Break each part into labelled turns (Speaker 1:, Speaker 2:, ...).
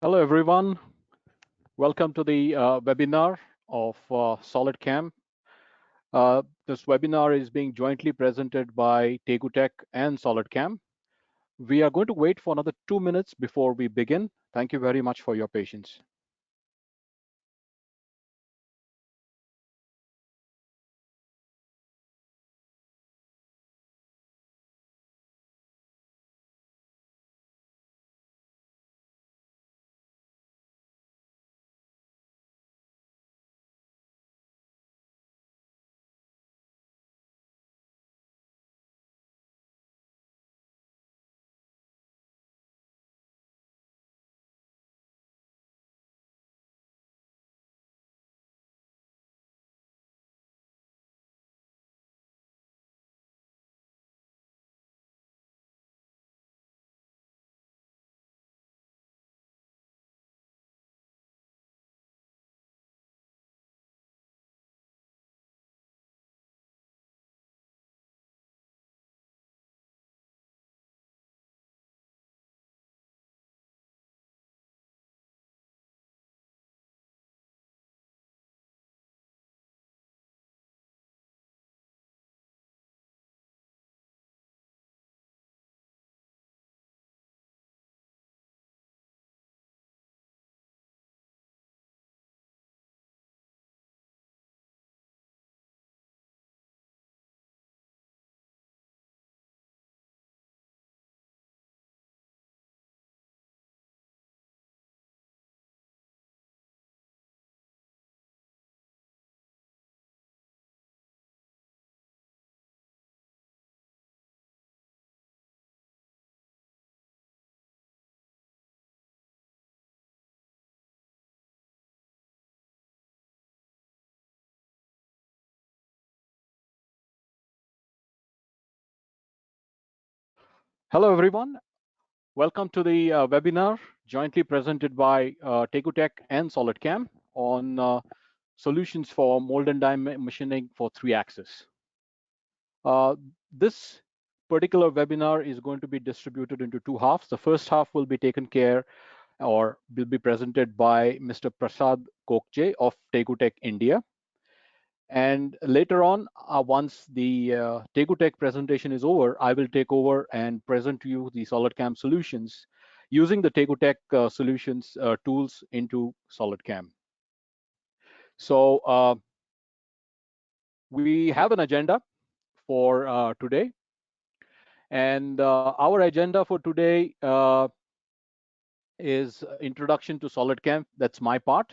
Speaker 1: Hello, everyone. Welcome to the webinar of SolidCAM. This webinar is being jointly presented by Tegutech and SolidCAM. We are going to wait for another 2 minutes before we begin. Thank you very much for your patience. Hello, everyone. Welcome to the webinar jointly presented by Tegutech and SolidCAM on solutions for mold and die machining for 3-axis. This particular webinar is going to be distributed into 2 halves. The first half will be taken care or will be presented by Mr. Prasad Kokche of Tegutech India. And later on, once the Tegutech presentation is over, I will take over and present to you the SolidCAM solutions using the Tegutech solutions tools into SolidCAM. So we have an agenda for today. And our agenda for today is introduction to SolidCAM. That's my part.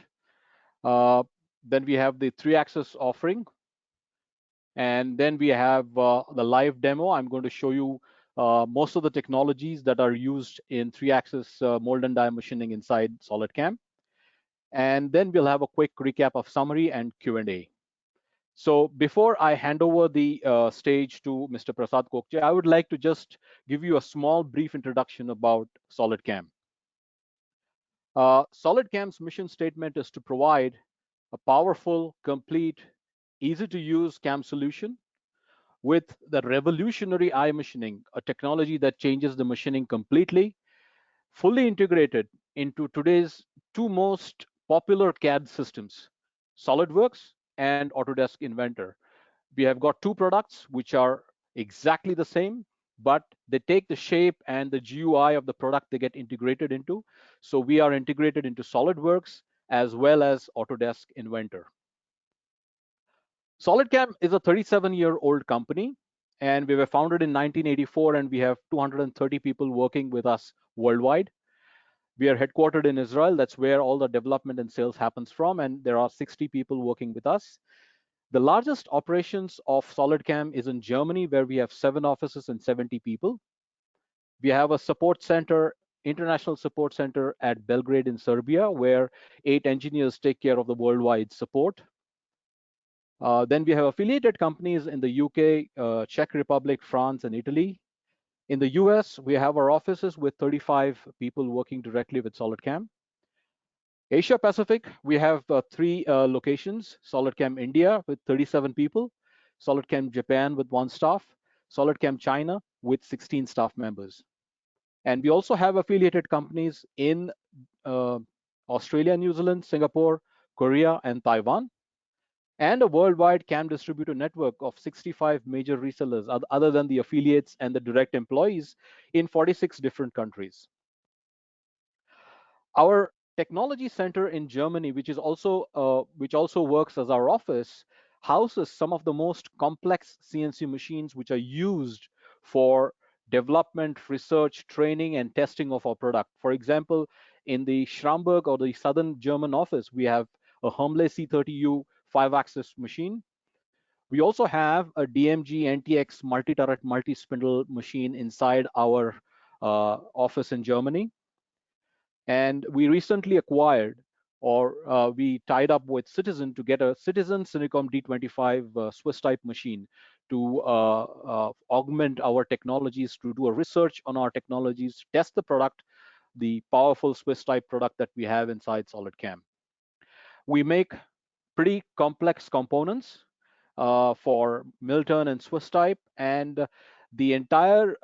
Speaker 1: Then we have the 3-axis offering. And then we have the live demo. I'm going to show you most of the technologies that are used in 3-axis mold and die machining inside SolidCAM. And then we'll have a quick recap of summary and Q&A. So before I hand over the stage to Mr. Prasad Kokche, I would like to just give you a small brief introduction about SolidCAM. SolidCAM's mission statement is to provide a powerful, complete, easy to use CAM solution with the revolutionary eye machining, a technology that changes the machining completely, fully integrated into today's 2 most popular CAD systems, SolidWorks and Autodesk Inventor. We have got 2 products which are exactly the same, but they take the shape and the GUI of the product they get integrated into. So we are integrated into SolidWorks as well as Autodesk Inventor. SolidCAM is a 37-year-old company, and we were founded in 1984, and we have 230 people working with us worldwide. We are headquartered in Israel. That's where all the development and sales happens from, and there are 60 people working with us. The largest operations of SolidCAM is in Germany, where we have 7 offices and 70 people. We have a support center, international support center at Belgrade in Serbia, where 8 engineers take care of the worldwide support. Then we have affiliated companies in the UK, Czech Republic, France, and Italy. In the US, we have our offices with 35 people working directly with SolidCAM. Asia Pacific, we have 3 locations: SolidCAM India with 37 people, SolidCAM Japan with 1 staff, SolidCAM China with 16 staff members. And we also have affiliated companies in Australia, New Zealand, Singapore, Korea, and Taiwan, and a worldwide CAM distributor network of 65 major resellers, other than the affiliates and the direct employees, in 46 different countries. Our technology center in Germany, which also works as our office, houses some of the most complex CNC machines which are used for development, research, training, and testing of our product. For example, in the Schramberg or the southern German office, we have a Humble C30U 5-axis machine. We also have a DMG NTX multi-turret, multi-spindle machine inside our office in Germany. And we recently acquired, or we tied up with Citizen to get a Citizen Cinicom D25 Swiss type machine to augment our technologies, to do a research on our technologies, test the product, the powerful Swiss type product that we have inside SolidCAM. We make pretty complex components for Milton and Swiss type, and the entire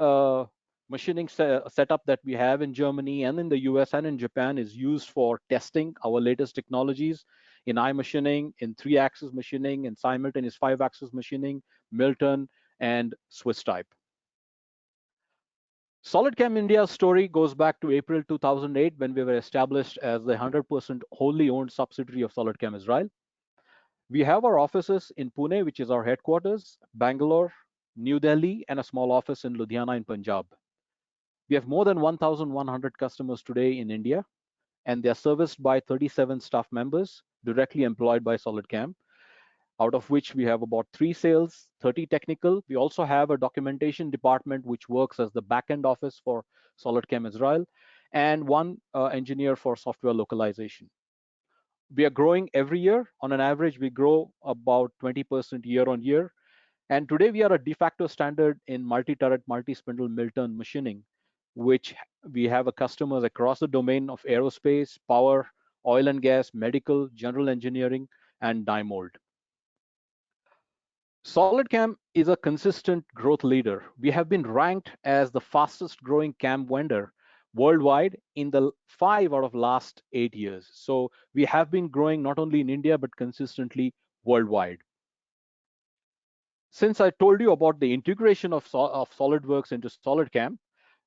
Speaker 1: machining setup that we have in Germany and in the US and in Japan is used for testing our latest technologies in iMachining, in 3-axis machining, in simultaneous 5-axis machining, Milton, and Swiss type. SolidCAM India's story goes back to April 2008, when we were established as the 100% wholly owned subsidiary of SolidCAM Israel. We have our offices in Pune, which is our headquarters, Bangalore, New Delhi, and a small office in Ludhiana in Punjab. We have more than 1,100 customers today in India, and they are serviced by 37 staff members directly employed by SolidCAM, out of which we have about 3 sales, 30 technical. We also have a documentation department which works as the back-end office for SolidCAM Israel, and 1 engineer for software localization. We are growing every year. On an average, we grow about 20% year on year. And today we are a de facto standard in multi-turret, multi-spindle Milton machining, which we have a customers across the domain of aerospace, power, oil and gas, medical, general engineering, and die mold. SolidCAM is a consistent growth leader. We have been ranked as the fastest growing CAM vendor worldwide in the 5 out of last 8 years. So we have been growing not only in India, but consistently worldwide. Since I told you about the integration of SolidWorks into SolidCAM,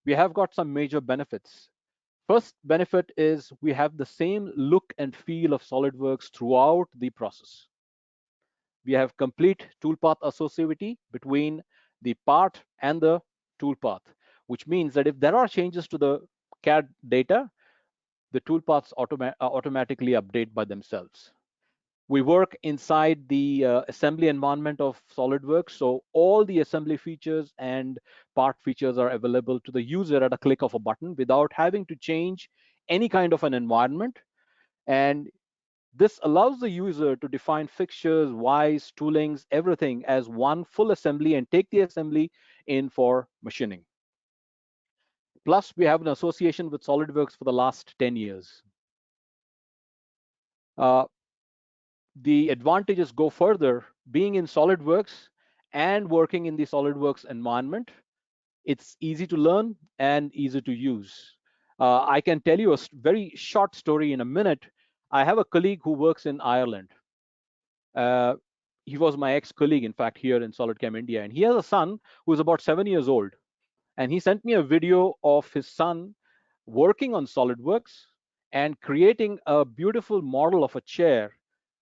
Speaker 1: we have got some major benefits. First benefit is we have the same look and feel of SolidWorks throughout the process. We have complete toolpath associativity between the part and the toolpath, which means that if there are changes to the CAD data, the toolpaths automatically update by themselves. We work inside the assembly environment of SolidWorks, so all the assembly features and part features are available to the user at a click of a button without having to change any kind of an environment. And this allows the user to define fixtures, wires, toolings, everything as one full assembly and take the assembly in for machining. Plus, we have an association with SolidWorks for the last 10 years. The advantages go further. Being in SolidWorks and working in the SolidWorks environment, it's easy to learn and easy to use. I can tell you a very short story in a minute. I have a colleague who works in Ireland. He was my ex-colleague, in fact, here in SolidCAM India, and he has a son who is about 7 years old. And he sent me a video of his son working on SolidWorks and creating a beautiful model of a chair.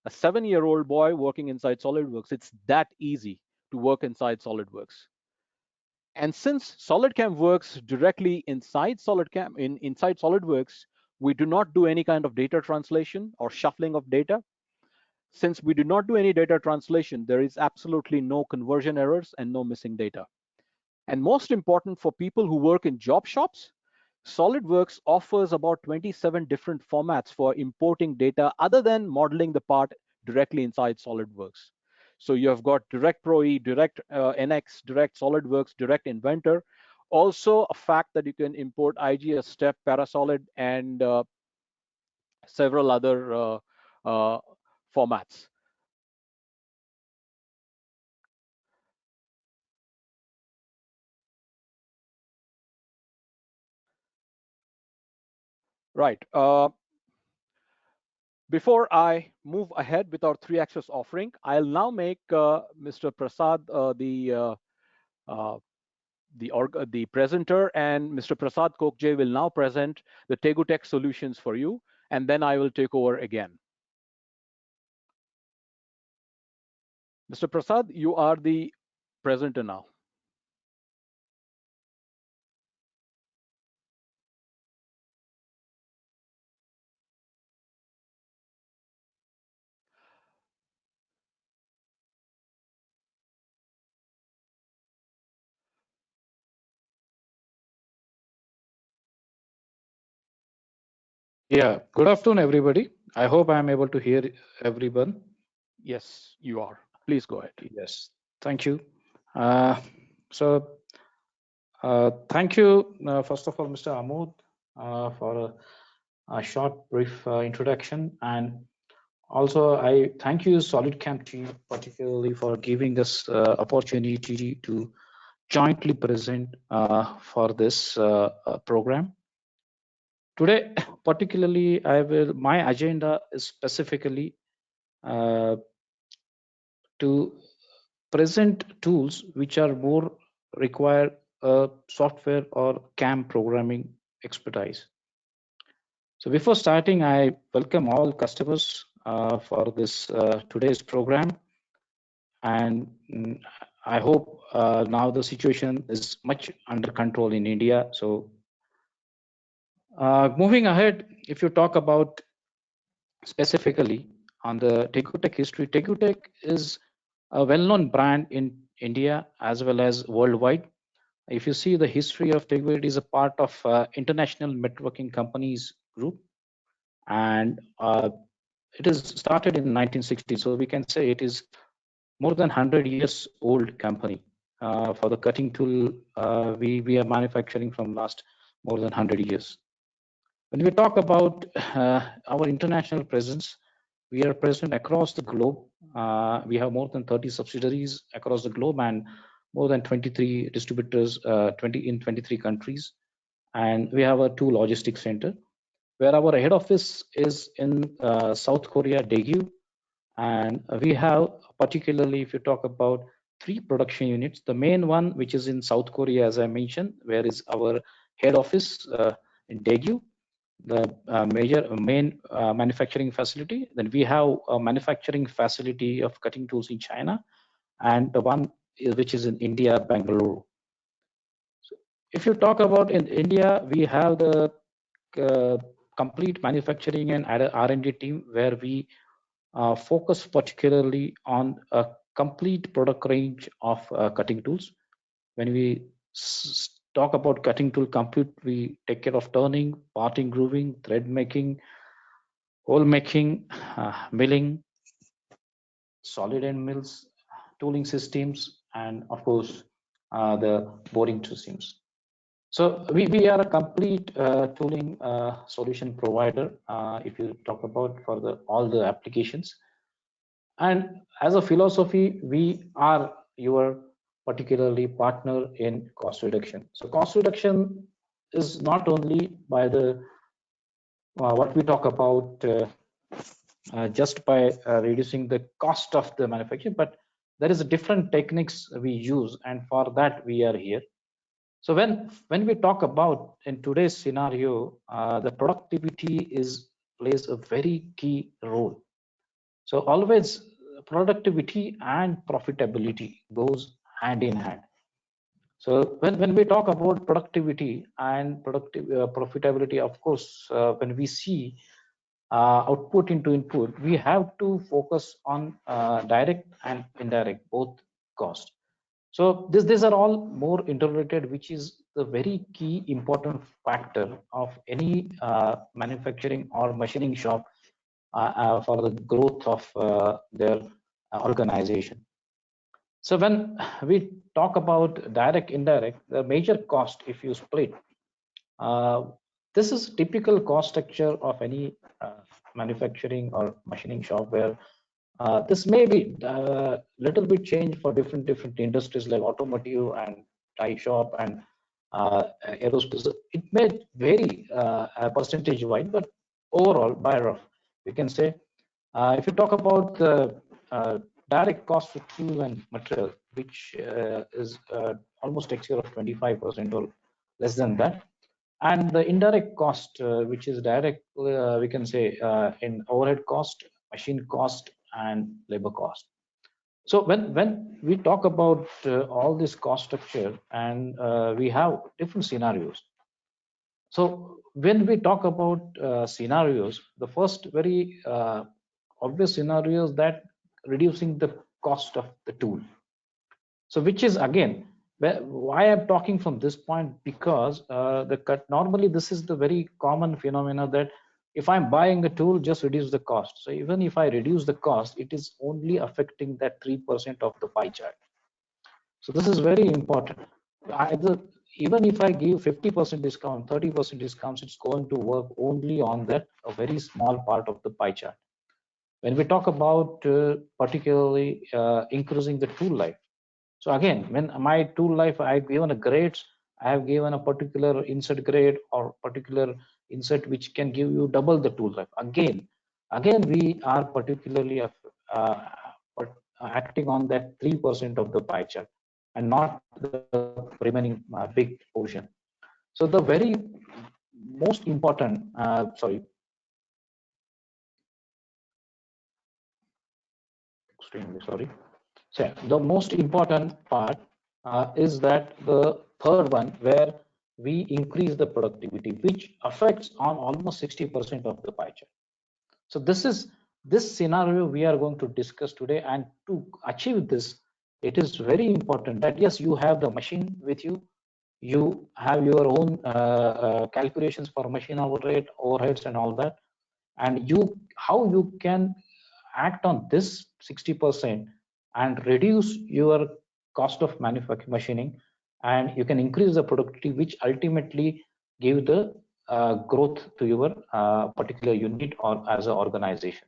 Speaker 1: A 7-year-old boy working inside SolidWorks. It's that easy to work inside SolidWorks. And since SolidCAM works directly inside SolidCAM, inside SolidWorks, we do not do any kind of data translation or shuffling of data. Since we do not do any data translation, there is absolutely no conversion errors and no missing data. And most important for people who work in job shops, SolidWorks offers about 27 different formats for importing data other than modeling the part directly inside SolidWorks. So you have got Direct Pro E, Direct NX, Direct SolidWorks, Direct Inventor. Also a fact that you can import IGS, Step, Parasolid, and several other formats. Right. Before I move ahead with our three-axis offering, I'll now make Mr. Prasad uh, the presenter, and Mr. Prasad Kokje will now present the Tegutech solutions for you, and then I will take over again. Mr. Prasad, you are the presenter now.
Speaker 2: Yeah, good afternoon, everybody. I hope I'm able to hear everyone.
Speaker 1: Yes, you are. Please go ahead.
Speaker 2: Yes, thank you. Uh, so, thank you, first of all, Mr. Amod, for a short, brief introduction. And also, I thank you, SolidCAM team, particularly for giving us opportunity to jointly present for this program. Today, particularly, my agenda is specifically to present tools which are more require software or CAM programming expertise. So before starting, I welcome all customers for this today's program, and I hope now the situation is much under control in India. So moving ahead, if you talk about specifically on the Tegutech history, Tegutech is a well-known brand in India as well as worldwide. If you see the history of Tegutech, it is a part of international networking companies group, and it is started in 1960. So we can say it is more than 100 years old company. For the cutting tool, we are manufacturing from last more than 100 years. When we talk about our international presence, we are present across the globe. We have more than 30 subsidiaries across the globe and more than 23 distributors 20 in 23 countries. And we have a two logistics center where our head office is in South Korea, Daegu. And we have, particularly if you talk about three production units, the main one, which is in South Korea, as I mentioned, where is our head office in Daegu, the main manufacturing facility. Then we have a manufacturing facility of cutting tools in China, and the one which is in India, Bangalore. So if you talk about in India, we have the complete manufacturing and R&D team where we focus particularly on a complete product range of cutting tools. When we talk about cutting tool complete, we take care of turning, parting, grooving, thread making, hole making, milling, solid end mills, tooling systems, and of course the boring systems. So we are a complete tooling solution provider if you talk about for all the applications. And as a philosophy, we are your particularly partner in cost reduction. So cost reduction is not only by the what we talk about just by reducing the cost of the manufacturing, but there is a different techniques we use, and for that we are here. So when we talk about in today's scenario, the productivity plays a very key role. So always productivity and profitability goes hand in hand. So when we talk about productivity and profitability, of course, when we see output into input, we have to focus on direct and indirect, both cost. So these are all more interrelated, which is the very key important factor of any manufacturing or machining shop for the growth of their organization. So when we talk about direct, indirect, the major cost, if you split, uh, this is typical cost structure of any manufacturing or machining shop where this may be a little bit changed for different industries like automotive and tie shop and aerospace. It may vary percentage wise, but overall by rough, we can say. If you talk about the direct cost of tool and material, which is almost takes care of 25% or less than that, and the indirect cost, which is direct, we can say in overhead cost, machine cost, and labor cost. So when we talk about all this cost structure, and we have different scenarios. So when we talk about scenarios, the first very obvious scenario is that reducing the cost of the tool. So which is again why I'm talking from this point, because normally this is the very common phenomena that if I'm buying a tool, just reduce the cost. So even if I reduce the cost, it is only affecting that 3% of the pie chart. So this is very important. Even if I give 50% discount, 30% discounts, it's going to work only on that a very small part of the pie chart. When we talk about particularly increasing the tool life, so again, when my tool life, I've given a grades, I have given a particular insert grade or particular insert which can give you double the tool life. Again, we are particularly acting on that 3% of the pie chart and not the remaining big portion. So the very most important, extremely sorry. So the most important part is that the third one, where we increase the productivity, which affects on almost 60% of the pie chart. So this scenario we are going to discuss today, and to achieve this, it is very important that yes, you have the machine with you, you have your own calculations for machine overhead, overheads, and all that, and how you can act on this 60% and reduce your cost of manufacturing machining, and you can increase the productivity, which ultimately give the growth to your particular unit or as an organization.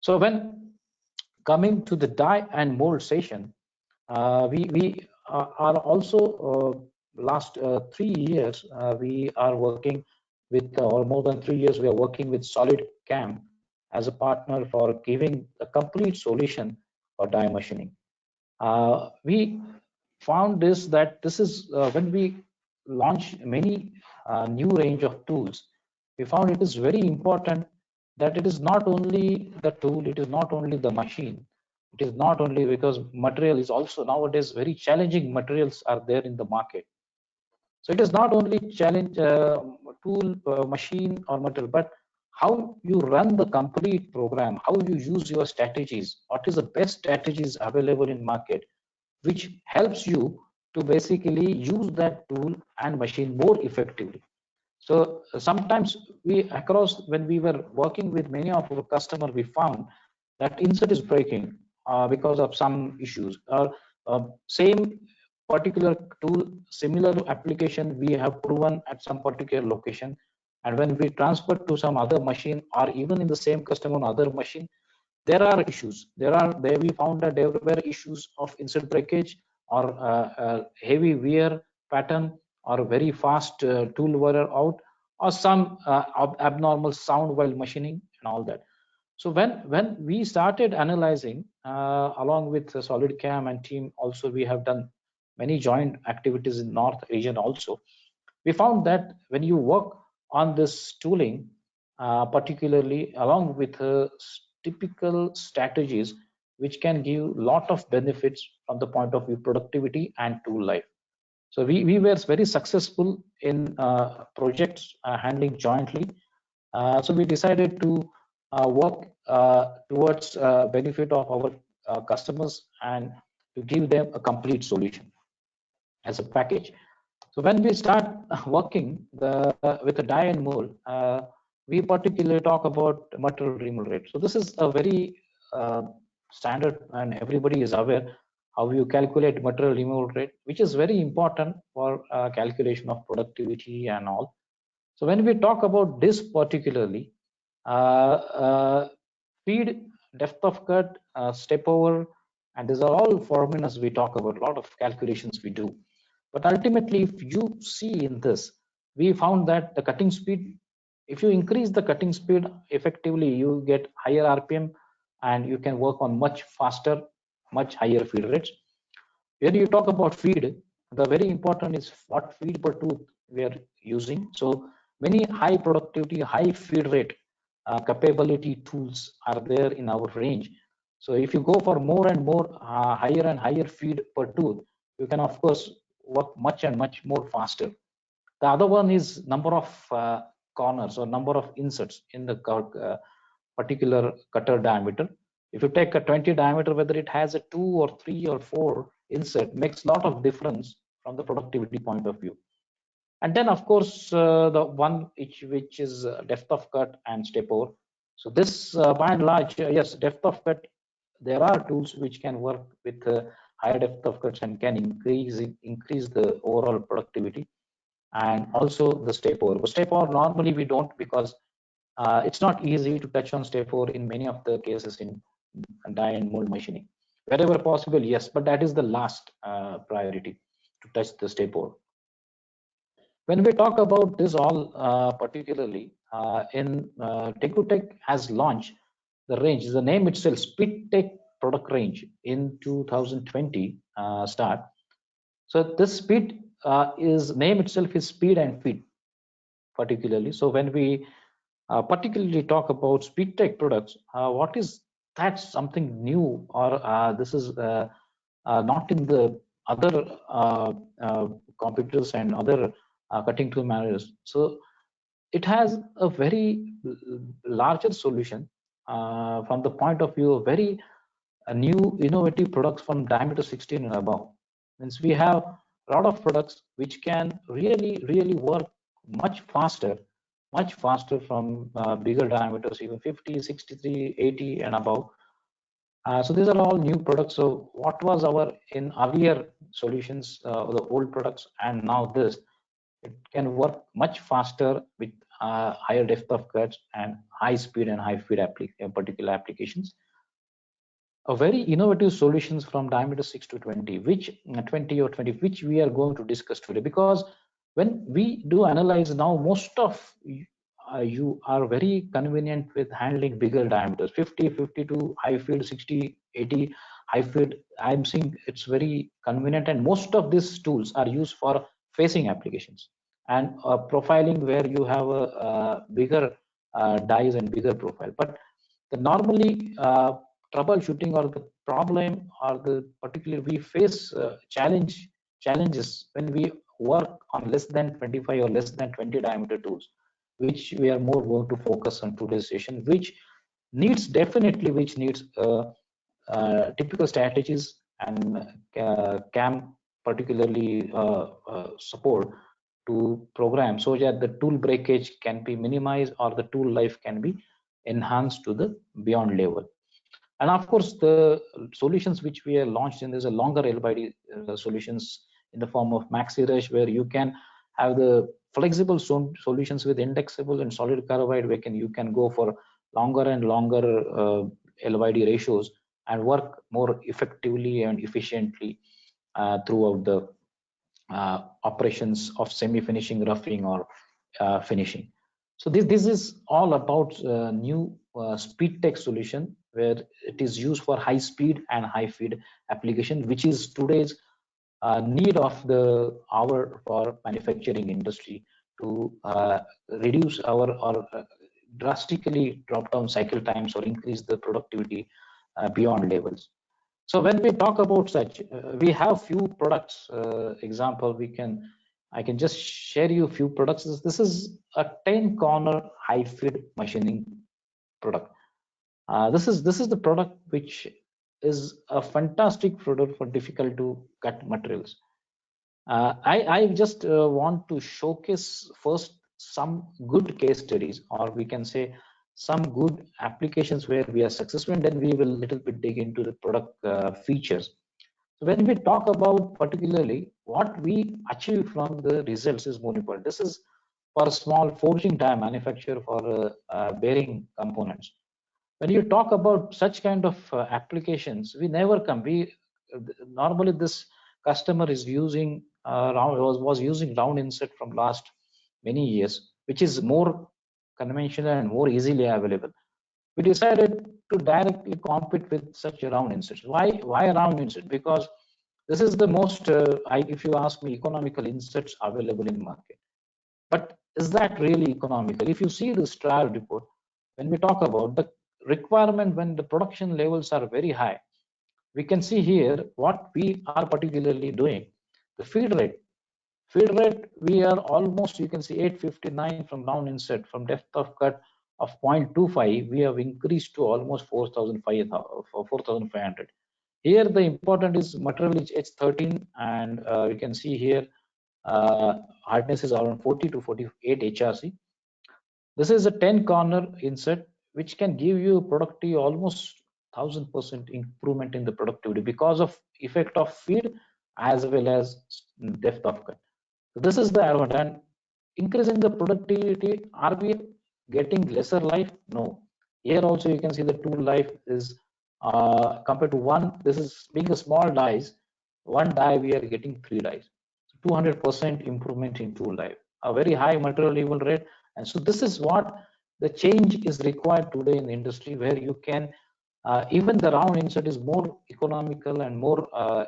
Speaker 2: So when coming to the die and mold session, we are also last 3 years we are working with, or more than 3 years we are working with SolidCAM as a partner for giving a complete solution for die machining. We found this is when we launch many new range of tools, we found it is very important that it is not only the tool, it is not only the machine, it is not only, because material is also nowadays very challenging materials are there in the market. So it is not only challenge tool, machine or material, but how you run the complete program, how you use your strategies, what is the best strategies available in market, which helps you to basically use that tool and machine more effectively. So sometimes when we were working with many of our customers, we found that insert is breaking because of some issues, or same particular tool, similar application we have proven at some particular location, and when we transfer to some other machine, or even in the same customer on other machine, there are issues. There we found that there were issues of insert breakage, or heavy wear pattern, or very fast tool wear out, or some abnormal sound while machining and all that. So when we started analyzing along with the SolidCAM and team, also we have done many joint activities in North region also, we found that when you work on this tooling, particularly along with typical strategies, which can give lot of benefits from the point of view productivity and tool life. So we were very successful in projects handling jointly. So we decided to work towards benefit of our customers and to give them a complete solution as a package. So when we start working with the die and mold, we particularly talk about material removal rate. So this is a very standard, and everybody is aware how you calculate material removal rate, which is very important for calculation of productivity and all. So when we talk about this particularly, feed, depth of cut, step over, and these are all formulas we talk about, a lot of calculations we do. But ultimately, if you see in this, we found that the cutting speed If you increase the cutting speed, effectively you get higher RPM and you can work on much faster, much higher feed rates. When you talk about feed, the very important is what feed per tooth we are using. So many high productivity, high feed rate capability tools are there in our range. So if you go for more and more higher and higher feed per tooth, you can of course work much and much more faster. The other one is number of corners or number of inserts in the particular cutter diameter. If you take a 20 diameter, whether it has a 2 or 3 or 4 insert makes a lot of difference from the productivity point of view. And then of course the one which is depth of cut and step over. So this by and large, yes, depth of cut, there are tools which can work with higher depth of cuts and can increase the overall productivity. And also the step over. Step over normally we don't, because it's not easy to touch on step over in many of the cases in die and mold machining. Wherever possible, yes, but that is the last priority, to touch the step over. When we talk about this all, particularly in Tech has launched the range, the name itself, Speed Tech product range in 2020 start. So this speed is name itself is speed and feed particularly. So when we particularly talk about speed tech products, what is that something new, or this is not in the other computers and other cutting tool managers. So it has a very larger solution from the point of view of very new innovative products from diameter 16 and above. Means we have a lot of products which can really work much faster from bigger diameters, even 50, 63, 80 and above. So these are all new products. So what was our in earlier solutions, the old products, and now this, it can work much faster with higher depth of cuts and high speed and high feed particular applications. A very innovative solutions from diameter 6 to 20, which 20 or 20, which we are going to discuss today. Because when we do analyze now, most of you are very convenient with handling bigger diameters, 50, 52 high feed, 60, 80 high feed. I'm seeing it's very convenient, and most of these tools are used for facing applications and profiling, where you have a bigger dies and bigger profile. But the normally troubleshooting or the problem or the particular we face challenges when we work on less than 25 or less than 20 diameter tools, which we are more going to focus on today's session, which needs typical strategies and CAM particularly support to program, so that the tool breakage can be minimized or the tool life can be enhanced to the beyond level. And of course the solutions which we have launched in, there's a longer LYD solutions in the form of Maxi Rush, where you can have the flexible solutions with indexable and solid carbide, where you can go for longer and longer LYD ratios and work more effectively and efficiently throughout the operations of semi-finishing, roughing, or finishing. So this is all about new speed tech solution, where it is used for high speed and high feed application, which is today's need of the hour for manufacturing industry to reduce our or drastically drop down cycle times or increase the productivity beyond levels. So when we talk about such, we have few products. Example, I can just share you a few products. This is a 10 corner high feed machining product. This is the product which is a fantastic product for difficult to cut materials. I just want to showcase first some good case studies, or we can say some good applications where we are successful, and then we will little bit dig into the product features. So when we talk about particularly what we achieve from the results is more important. This is for a small forging die manufacturer for bearing components. When you talk about such kind of applications, we never come. We normally this customer is using was using round inset from last many years, which is more conventional and more easily available. We decided to directly compete with such round inserts. Why round insert? Because this is the most, if you ask me, economical inserts available in market. But is that really economical? If you see this trial report, when we talk about the requirement when the production levels are very high, we can see here what we are particularly doing. The feed rate, we are almost, you can see 859 from round insert, from depth of cut of 0.25, we have increased to almost 4,500. Here the important is material is H13, and we can see here hardness is around 40 to 48 HRC. This is a 10 corner insert which can give you productivity almost 1000% improvement in the productivity because of effect of feed as well as depth of cut. So this is the advantage. And increasing the productivity, are we getting lesser life? No. Here also you can see the tool life is compared to one. This is being a small dies. One die we are getting 3 dies. 200% improvement in tool life. A very high material level rate. And so this is what the change is required today in the industry, where you can even the round insert is more economical and more uh,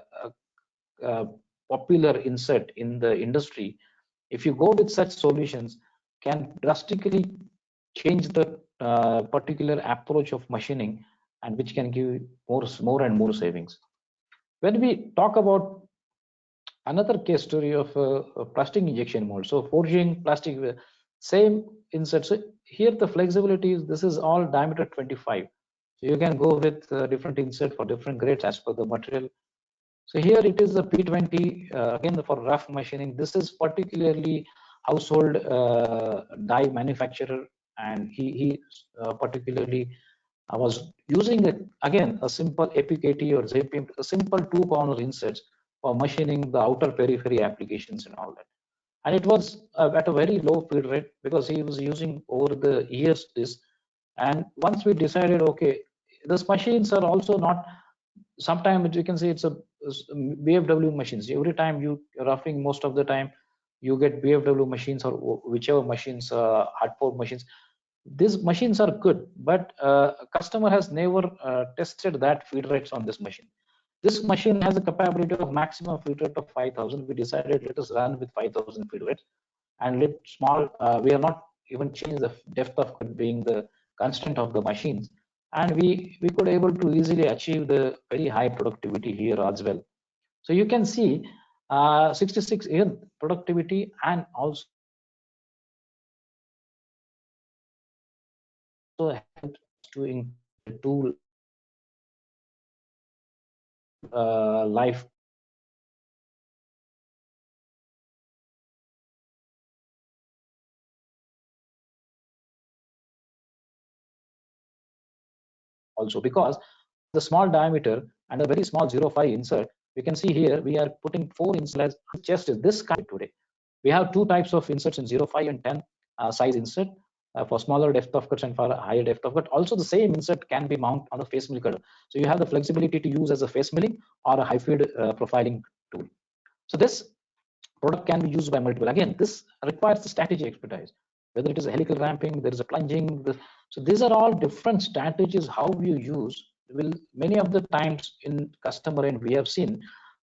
Speaker 2: popular insert in the industry. If you go with such solutions, can drastically change the particular approach of machining, and which can give more and more savings. When we talk about another case story of plastic injection mold, so forging plastic, same insert. So here the flexibility is, this is all diameter 25, so you can go with different insert for different grades as per the material. So here it is a P20, again for rough machining. This is particularly household die manufacturer, and he particularly was using again a simple APKT or ZPM, a simple 2 corner inserts for machining the outer periphery applications and all that. And it was at a very low feed rate because he was using over the years this. And once we decided, okay, these machines are also not, sometimes you can say it's a BFW machines. Every time you roughing, most of the time you get BFW machines or whichever machines, hard fork machines. These machines are good, but customer has never tested that feed rates on this machine. This machine has a capability of maximum feed rate of 5,000. We decided let us run with 5,000 feed rates, and let small. We are not even change the depth of cut being the constant of the machines, and we could able to easily achieve the very high productivity here as well. So you can see 66 in productivity, and also helps to increase the tool life also, because the small diameter and a very small 0.5 insert. We can see here we are putting 4 inserts. Chest is this kind today. We have 2 types of inserts in 0.5 and 10 size insert for smaller depth of cuts and for higher depth of cut. Also, the same insert can be mounted on a face mill cutter. So you have the flexibility to use as a face milling or a high feed profiling tool. So this product can be used by multiple. Again, this requires the strategy expertise, whether it is a helical ramping, there is a plunging. So these are all different strategies how you use. Will many of the times in customer end we have seen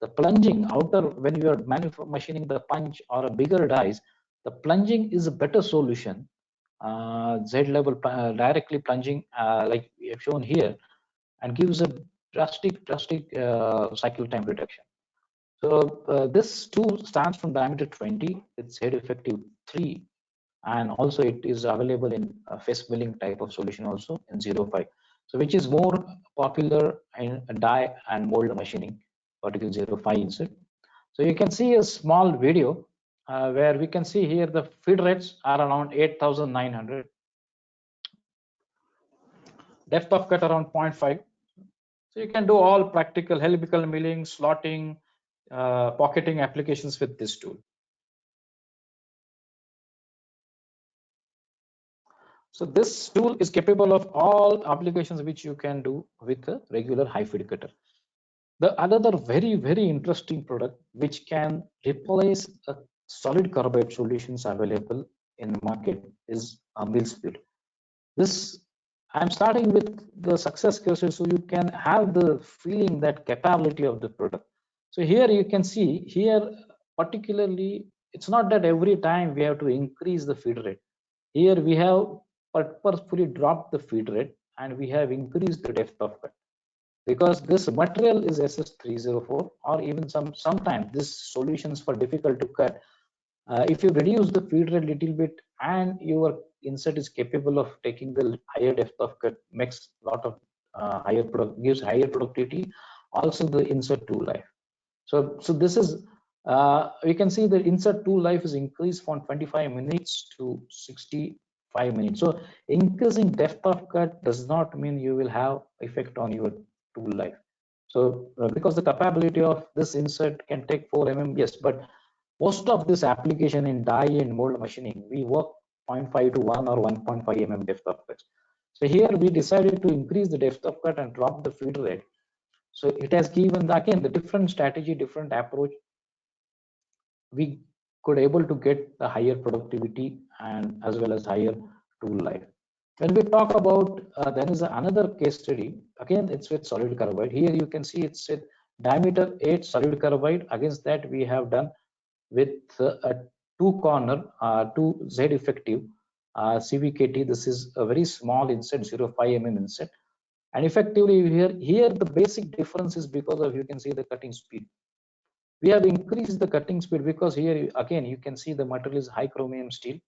Speaker 2: the plunging outer, when you are machining the punch or a bigger dies, the plunging is a better solution. Z level directly plunging, like we have shown here, and gives a drastic cycle time reduction. So this tool stands from diameter 20, it's head effective 3, and also it is available in face milling type of solution also in 0.5. So which is more popular in die and mold machining, particularly 0.5 insert. So you can see a small video where we can see here the feed rates are around 8,900. Depth of cut around 0.5. So you can do all practical helical milling, slotting, pocketing applications with this tool. So this tool is capable of all applications which you can do with a regular high feed cutter. The another very interesting product which can replace a solid carbide solutions available in the market is mill speed. This I'm starting with the success cases so you can have the feeling that capability of the product. So here you can see here particularly it's not that every time we have to increase the feed rate. Here we have purposefully dropped the feed rate and we have increased the depth of cut because this material is SS304 or even sometimes this solutions for difficult to cut. If you reduce the feed rate little bit and your insert is capable of taking the higher depth of cut, makes a lot of gives higher productivity. Also, the insert tool life. So this is we can see the insert tool life is increased from 25 minutes to 65 minutes. So increasing depth of cut does not mean you will have effect on your tool life. So because the capability of this insert can take 4 mm, yes, but most of this application in die and mold machining, we work 0.5 to 1 or 1.5 mm depth of cut. So here we decided to increase the depth of cut and drop the feed rate. So it has given again the different strategy, different approach. We could able to get the higher productivity and as well as higher tool life. When we talk about there is another case study. Again, it's with solid carbide. Here you can see it's with diameter 8 solid carbide. Against that we have done with a two corner, two Z effective CVKT. This is a very small insert, 0.5 mm insert. And effectively here the basic difference is because of you can see the cutting speed. We have increased the cutting speed because here again you can see the material is high chromium steel.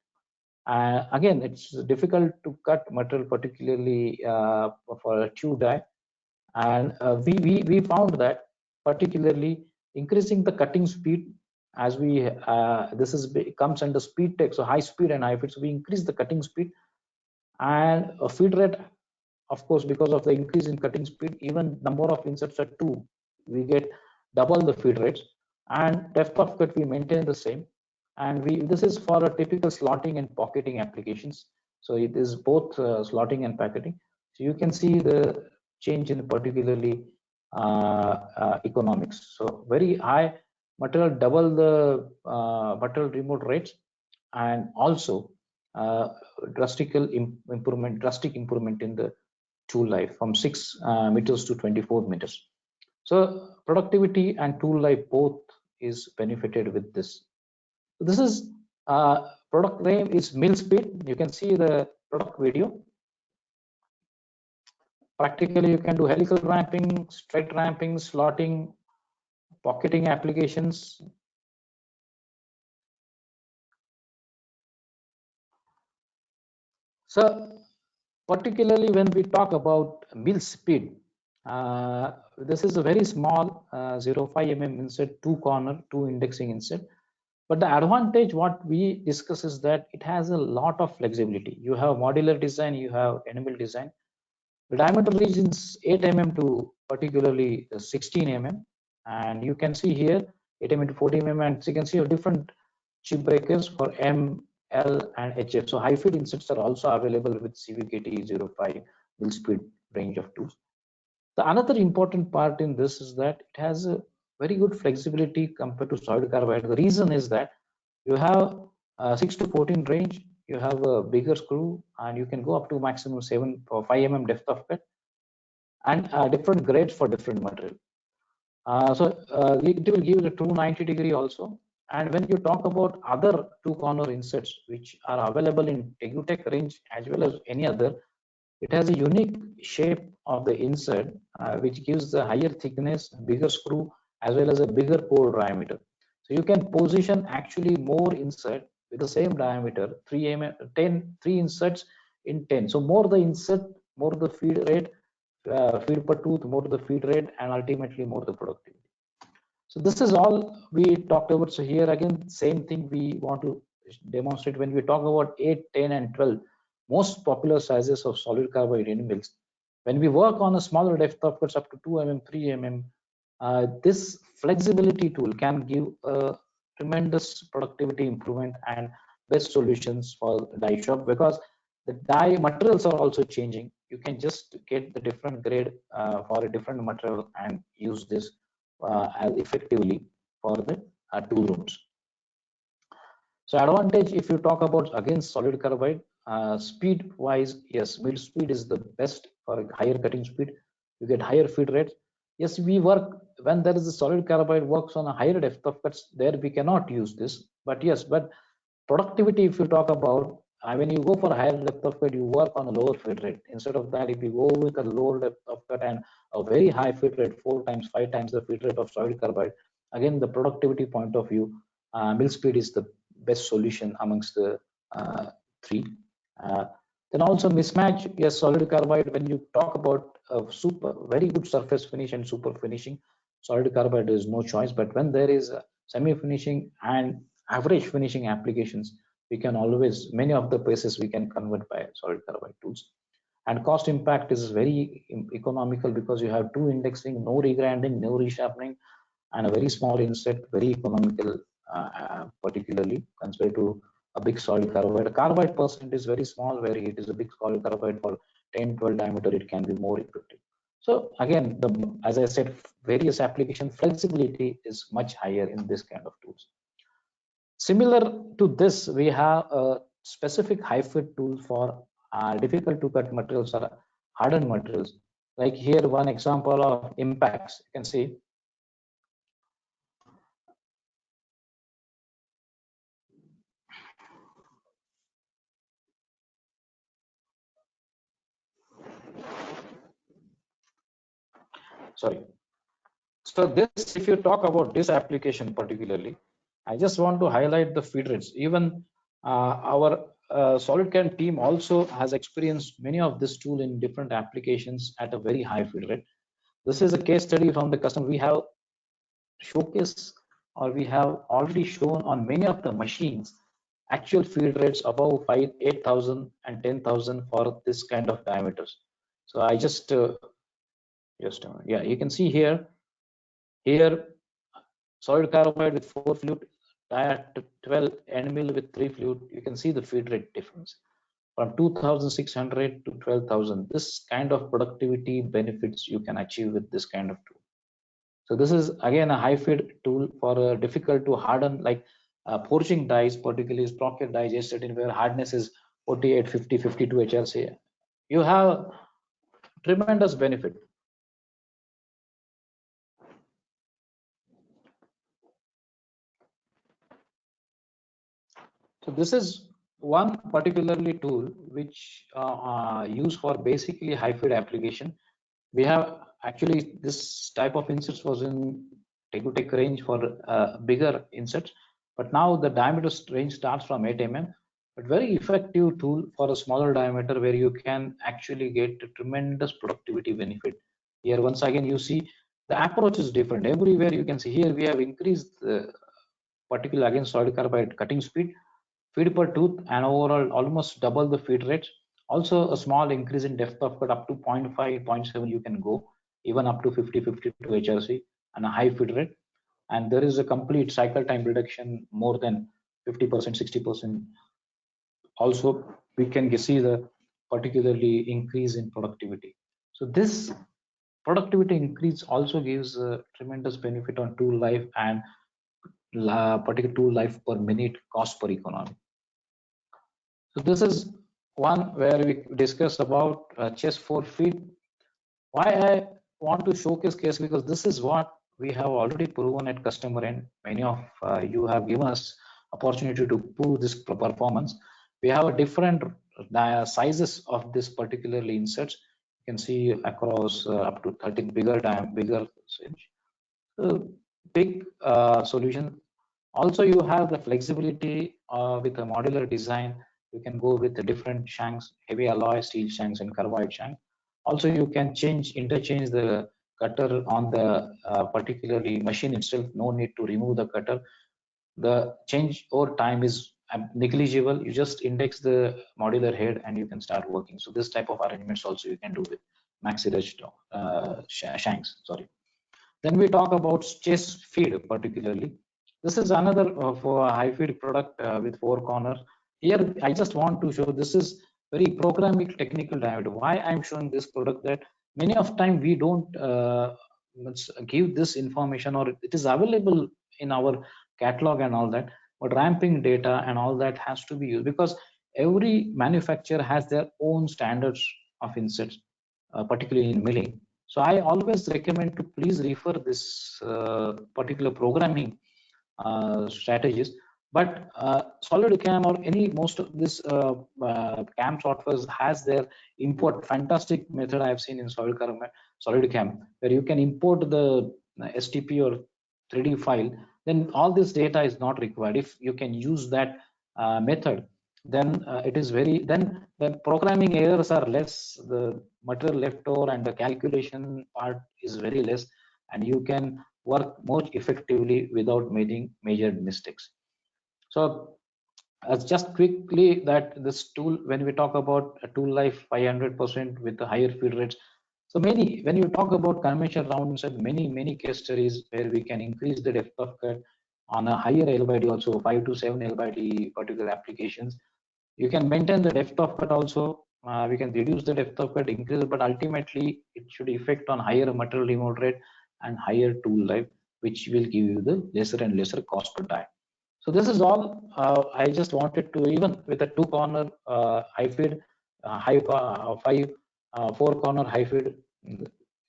Speaker 2: Again, it's difficult to cut material, particularly for a tube die. And we found that particularly increasing the cutting speed as we this is comes under speed tech, so high speed and high feed. So we increase the cutting speed and a feed rate. Of course, because of the increase in cutting speed, even number of inserts are 2, we get double the feed rates, and depth of cut we maintain the same. And this is for a typical slotting and pocketing applications. So it is both slotting and pocketing. So you can see the change in particularly economics. So very high material, double the material remote rates, and also drastic improvement in the tool life from 6 meters to 24 meters. So productivity and tool life both is benefited with this. So this is product name is mill speed. You can see the product video. Practically, you can do helical ramping, straight ramping, slotting, pocketing applications. So particularly when we talk about mill speed, this is a very small 0.5 mm insert, 2 corner, 2 indexing insert. But the advantage what we discuss is that it has a lot of flexibility. You have modular design, you have enamel design. The diameter regions 8 mm to particularly 16 mm, and you can see here 8 mm to 40 mm, and you can see a different chip breakers for M, L, and HF. So high feed inserts are also available with CVKT 05 mill speed range of tools. The another important part in this is that it has a very good flexibility compared to solid carbide. The reason is that you have 6 to 14 range, you have a bigger screw, and you can go up to maximum 7 or 5 mm depth of cut, and different grades for different material. It will give the true 90-degree also. And when you talk about other two corner inserts which are available in Tegutech range as well as any other, it has a unique shape of the insert which gives the higher thickness, bigger screw, as well as a bigger pore diameter. So you can position actually more insert with the same diameter, 3 inserts in 10. So more the insert, more the feed rate, feed per tooth, more the feed rate, and ultimately more the productivity. So this is all we talked about. So here again, same thing we want to demonstrate when we talk about 8, 10, and 12, most popular sizes of solid carbide in mills. When we work on a smaller depth of cuts up to 2 mm, 3 mm, this flexibility tool can give a tremendous productivity improvement and best solutions for die shop, because the die materials are also changing. You can just get the different grade for a different material and use this as effectively for the tool rooms. So advantage, if you talk about again solid carbide, speed wise, yes, mid speed is the best for higher cutting speed. You get higher feed rates. Yes, we work when there is a solid carbide works on a higher depth of cuts. There we cannot use this. But yes, but productivity, if you talk about, when you go for a higher depth of cut, you work on a lower feed rate. Instead of that, if you go with a lower depth of cut and a very high feed rate, 4 times, 5 times the feed rate of solid carbide, again the productivity point of view, mill speed is the best solution amongst the three. Uh, then also mismatch, yes, solid carbide. When you talk about super very good surface finish and super finishing, solid carbide is no choice. But when there is semi finishing and average finishing applications, we can always, many of the places we can convert by solid carbide tools. And cost impact is very economical because you have two indexing, no regrinding, no resharpening, and a very small inset, very economical, particularly compared to a big solid carbide. Carbide percent is very small, where it is a big solid carbide for 10, 12 diameter, it can be more effective. So again, as I said, various application flexibility is much higher in this kind of tools. Similar to this, we have a specific high fit tool for difficult to cut materials or hardened materials. Like here, one example of impacts, you can see. Sorry. So this, if you talk about this application particularly, I just want to highlight the feed rates. Even our SolidCAM team also has experienced many of this tool in different applications at a very high feed rate. This is a case study from the customer. We have showcased, or we have already shown on many of the machines actual feed rates above 5, 8,000 and 10,000 for this kind of diameters. So I just yeah, you can see here solid carbide with 4 flute, at 12 end mill with 3 flute. You can see the feed rate difference from 2,600 to 12,000. This kind of productivity benefits you can achieve with this kind of tool. So this is again a high feed tool for difficult to harden, like forging dies, particularly sprocket dies, certain where hardness is 48, 50, 52 HRC. You have tremendous benefit. So this is one particularly tool which used for basically high feed application. We have actually this type of inserts was in Tech range for bigger inserts, but now the diameter range starts from 8 mm. But very effective tool for a smaller diameter where you can actually get a tremendous productivity benefit. Here once again you see the approach is different everywhere. You can see here we have increased the particular again solid carbide cutting speed, feed per tooth, and overall almost double the feed rates. Also a small increase in depth of cut up to 0.5, 0.7 you can go, even up to 50, 52 HRC and a high feed rate. And there is a complete cycle time reduction more than 50%, 60%. Also, we can see the particularly increase in productivity. So this productivity increase also gives a tremendous benefit on tool life and particular tool life per minute, cost per economy. So this is one where we discuss about chest 4 feet. Why I want to showcase case, because this is what we have already proven at customer end. Many of you have given us opportunity to prove this performance. We have a different sizes of this particularly inserts. You can see across up to 13 bigger inch. Big solution. Also, you have the flexibility with a modular design. You can go with the different shanks, heavy alloy steel shanks and carbide shank. Also, you can interchange the cutter on the particularly machine itself. No need to remove the cutter. The change over time is negligible. You just index the modular head and you can start working. So this type of arrangements also you can do with Maxi shanks. Sorry. Then we talk about chest feed particularly. This is another for high feed product with 4 corners. Here, I just want to show this is very programming technical diameter. Why I'm showing this product, that many of time we don't give this information, or it is available in our catalog and all that. but ramping data and all that has to be used, because every manufacturer has their own standards of insets, particularly in milling. So I always recommend to please refer this particular programming strategies. But SolidCAM or any most of this CAM softwares has their import fantastic method I have seen in SolidCAM, where you can import the STP or 3D file. Then all this data is not required. If you can use that method, then it is very, then the programming errors are less, the material left over and the calculation part is very less, and you can work more effectively without making major mistakes. So just quickly, that this tool, when we talk about a tool life 500% with the higher feed rates, so many, when you talk about conventional round insert, many case studies where we can increase the depth of cut on a higher L by D, also 5 to 7 L by D particular applications. You can maintain the depth of cut also. We can reduce the depth of cut, increase it, but ultimately it should affect on higher material removal rate and higher tool life, which will give you the lesser and lesser cost per die. So this is all. I just wanted to, even with a two corner high feed, four corner high feed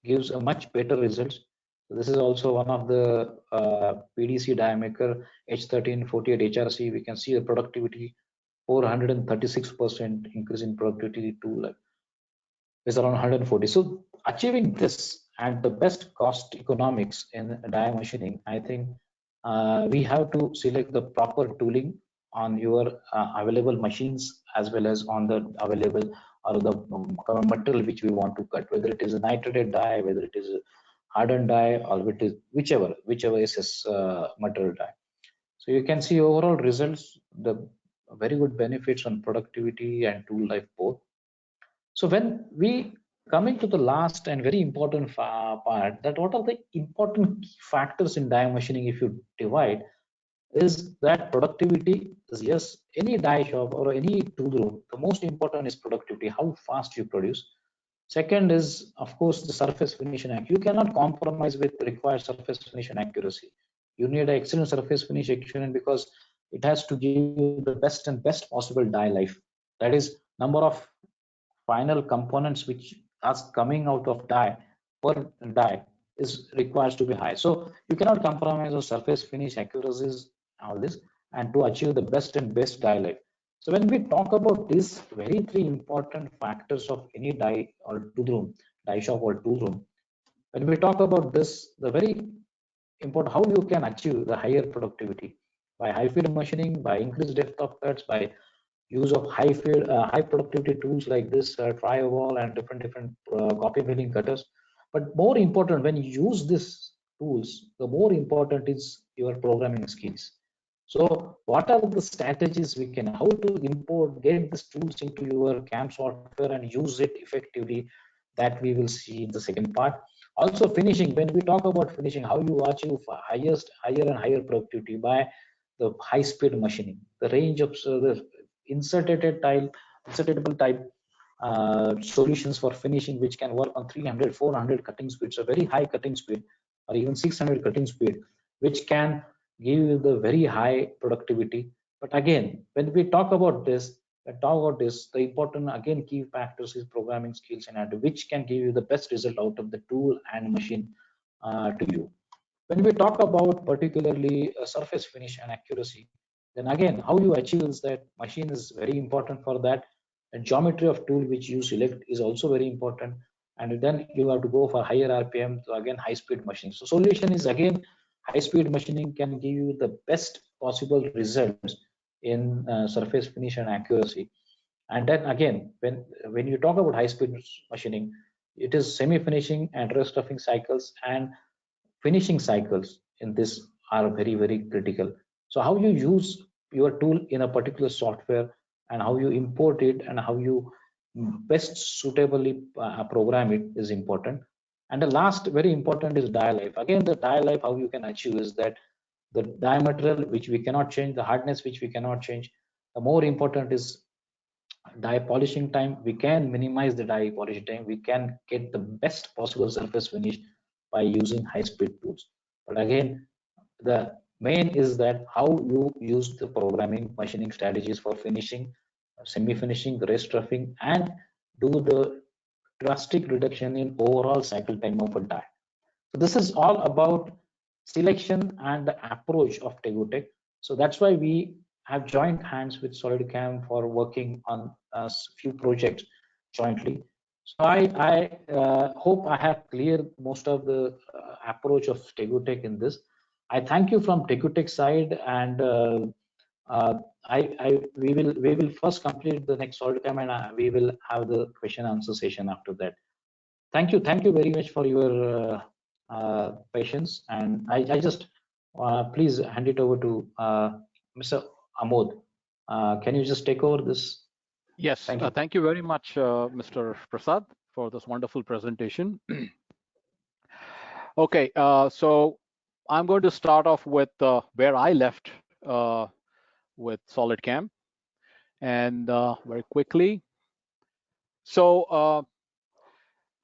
Speaker 2: gives a much better results. So this is also one of the PDC die maker H1348 HRC. We can see the productivity 436% increase in productivity to is around 140. So achieving this and the best cost economics in die machining, I think we have to select the proper tooling on your available machines, as well as on the available or the material which we want to cut, whether it is a nitrated die, whether it is a hardened die, or it is whichever is material die. So you can see overall results, the very good benefits on productivity and tool life both. So when we coming to the last and very important part, that what are the important factors in die machining, if you divide, is that productivity is, yes, any die shop or any tool room, the most important is productivity, how fast you produce. Second is, of course, the surface finish and accuracy. You cannot compromise with required surface finish and accuracy. You need an excellent surface finish accuracy, because it has to give you the best possible die life. That is, number of final components which are coming out of die per die is requires to be high. So you cannot compromise on surface finish accuracies, all this, and to achieve the best die life. So when we talk about these very three important factors of any die or tool room, die shop or tool room, when we talk about this, the very important how you can achieve the higher productivity by high feed machining, by increased depth of cuts, by use of high productivity tools like this tri-wall and different copy milling cutters. But more important, when you use these tools, the more important is your programming skills. So what are the strategies we can, how to import, get these tools into your CAM software and use it effectively, that we will see in the second part. Also finishing, when we talk about finishing, how you achieve higher and higher productivity by the high speed machining, the range of the insertable type solutions for finishing, which can work on 300, 400 cutting speeds, a very high cutting speed, or even 600 cutting speed, which can give you the very high productivity. But again, when we talk about this, the important again key factors is programming skills, and which can give you the best result out of the tool and machine to you. When we talk about particularly surface finish and accuracy, then again, how you achieve is that machine is very important for that. And geometry of tool which you select is also very important. And then you have to go for higher RPM, so again, high speed machining. So solution is again, high speed machining can give you the best possible results in surface finish and accuracy. And then again, when you talk about high speed machining, it is semi finishing and rest stuffing cycles and finishing cycles in this are very critical. So how you use your tool in a particular software, and how you import it, and how you best suitably program it is important. And the last very important is die life. Again, the die life, how you can achieve is that the die material which we cannot change, the hardness which we cannot change, the more important is die polishing time. We can minimize the die polishing time, we can get the best possible surface finish by using high speed tools. But again, the Main is that how you use the programming machining strategies for finishing, semi-finishing, rest roughing, and do the drastic reduction in overall cycle time of a die. So this is all about selection and the approach of Tegutech. So that's why we have joined hands with SolidCAM for working on a few projects jointly. So I hope I have cleared most of the approach of Tegutech in this. I thank you from Tegutech side, and we will first complete the next SolidCAM, and we will have the question answer session after that. Thank you very much for your patience, and I just please hand it over to Mr. Amod. Can you just take over this?
Speaker 1: Yes,
Speaker 2: Thank you.
Speaker 1: thank you very much, Mr. Prasad, for this wonderful presentation. Okay, so I'm going to start off with where I left with SolidCAM, and very quickly. So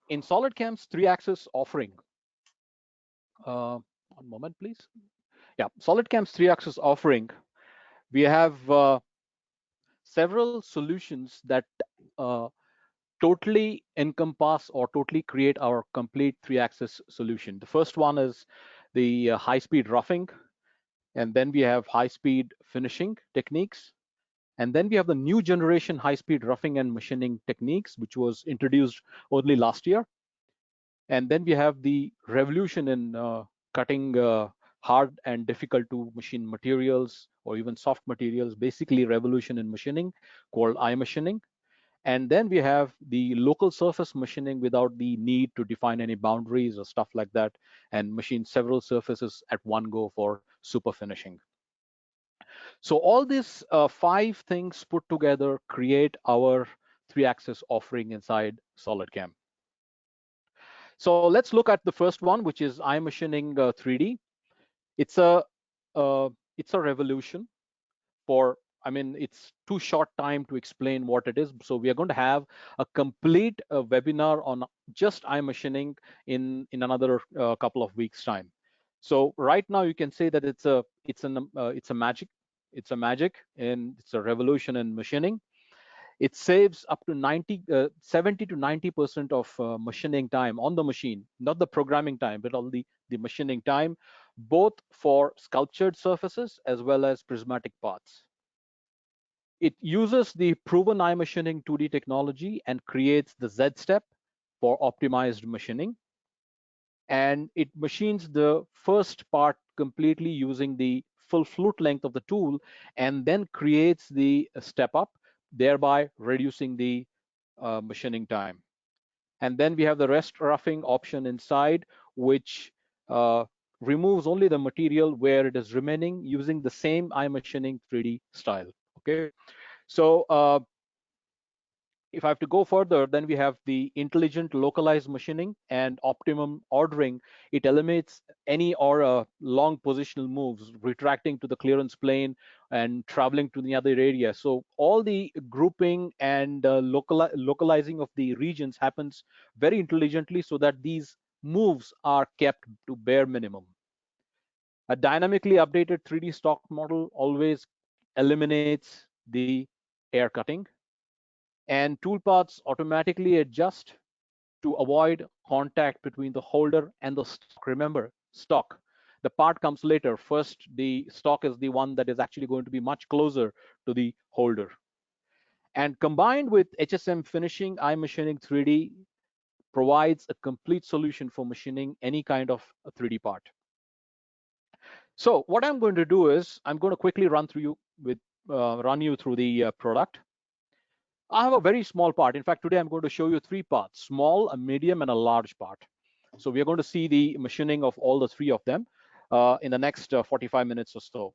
Speaker 1: in SolidCAM's three-axis offering, one moment, please. Yeah, SolidCAM's three-axis offering, we have several solutions that totally encompass or totally create our complete three-axis solution. The first one is the high-speed roughing, and then we have high-speed finishing techniques, and then we have the new generation high-speed roughing and machining techniques, which was introduced only last year. And then we have the revolution in cutting hard and difficult to machine materials or even soft materials, basically revolution in machining called iMachining. And then we have the local surface machining without the need to define any boundaries or stuff like that, and machine several surfaces at one go for super finishing. So all these five things put together create our three-axis offering inside SolidCAM. So let's look at the first one, which is iMachining 3D. It's a revolution for, I mean, it's too short time to explain what it is. So we are going to have a complete webinar on just iMachining in another couple of weeks' time. So right now you can say that it's a magic. It's a magic, and it's a revolution in machining. It saves up to 70 to 90% of machining time on the machine, not the programming time, but on the machining time, both for sculptured surfaces as well as prismatic parts. It uses the proven iMachining 2D technology and creates the Z step for optimized machining. And it machines the first part completely using the full flute length of the tool, and then creates the step up, thereby reducing the machining time. And then we have the rest roughing option inside, which removes only the material where it is remaining using the same iMachining 3D style. Okay, so if I have to go further, then we have the intelligent localized machining and optimum ordering. It eliminates any or long positional moves, retracting to the clearance plane and traveling to the other area. So all the grouping and localizing of the regions happens very intelligently so that these moves are kept to bare minimum. A dynamically updated 3D stock model always eliminates the air cutting, and toolpaths automatically adjust to avoid contact between the holder and the stock. Remember, stock. The part comes later. First, the stock is the one that is actually going to be much closer to the holder. And combined with HSM finishing, iMachining 3D provides a complete solution for machining any kind of a 3D part. So what I'm going to do is I'm going to quickly run you through the product. I have a very small part. In fact, today I'm going to show you three parts: small, a medium, and a large part. So we are going to see the machining of all the three of them in the next 45 minutes or so.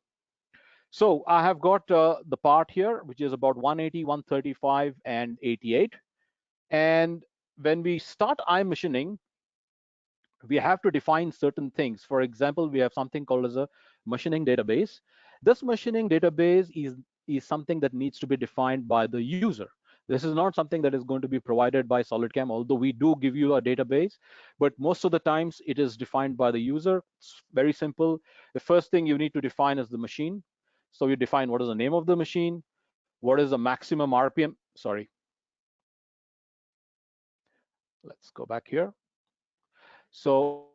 Speaker 1: So I have got the part here, which is about 180, 135, and 88. And when we start iMachining, we have to define certain things. For example, we have something called as a machining database. This machining database is something that needs to be defined by the user. This is not something that is going to be provided by SolidCAM, although we do give you a database, but most of the times it is defined by the user. It's very simple. The first thing you need to define is the machine. So you define what is the name of the machine, what is the maximum RPM. Sorry, let's go back here. So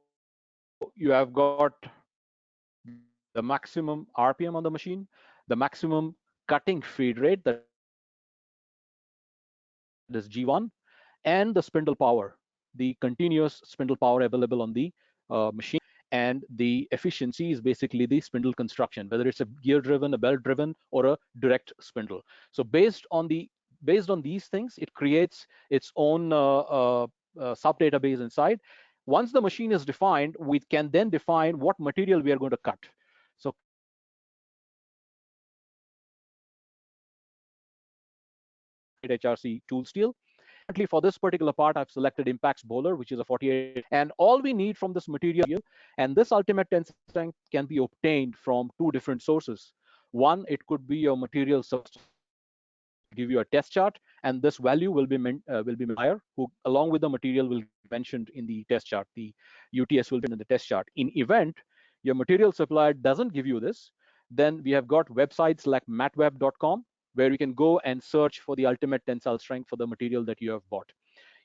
Speaker 1: you have got the maximum RPM on the machine, the maximum cutting feed rate, that is G1, and the spindle power, the continuous spindle power available on the machine, and the efficiency is basically the spindle construction, whether it's a gear driven, a belt driven, or a direct spindle. So based on these things, it creates its own sub database inside. Once the machine is defined, we can then define what material we are going to cut. So currently for this particular part, I've selected Impax Bowler, which is a 48 HRC tool steel. And all we need from this material, and this ultimate tensile strength can be obtained from two different sources. One, it could be your material supplier who will give you a test chart, and this value will be mentioned in the test chart. In event your material will be mentioned in the test chart. The UTS will be mentioned in the test chart. In event your material supplier doesn't give you this, then we have got websites like matweb.com where you can go and search for the ultimate tensile strength for the material that you have bought.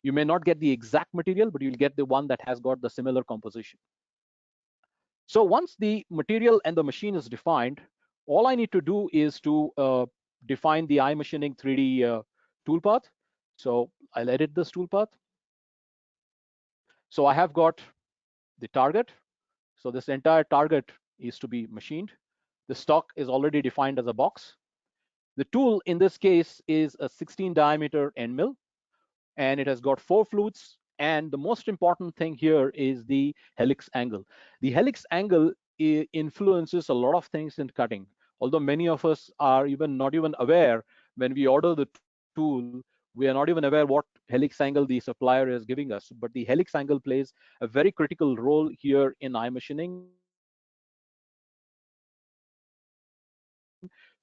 Speaker 1: You may not get the exact material, but you'll get the one that has got the similar composition. So once the material and the machine is defined, all I need to do is to define the iMachining 3D toolpath. So I'll edit this toolpath. So I have got the target. So this entire target is to be machined. The stock is already defined as a box. The tool in this case is a 16 diameter end mill, and it has got 4 flutes. And the most important thing here is the helix angle. The helix angle influences a lot of things in cutting. Although many of us are even not even aware, when we order the tool, we are not even aware what helix angle the supplier is giving us. But the helix angle plays a very critical role here in iMachining.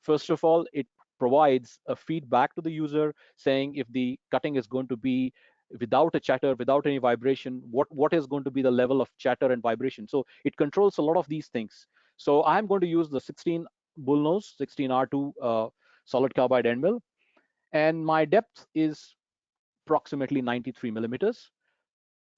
Speaker 1: First of all, it provides a feedback to the user saying if the cutting is going to be without a chatter, without any vibration, what is going to be the level of chatter and vibration. So it controls a lot of these things. So I'm going to use the 16 bull nose, 16R2 solid carbide end mill, and my depth is approximately 93 millimeters.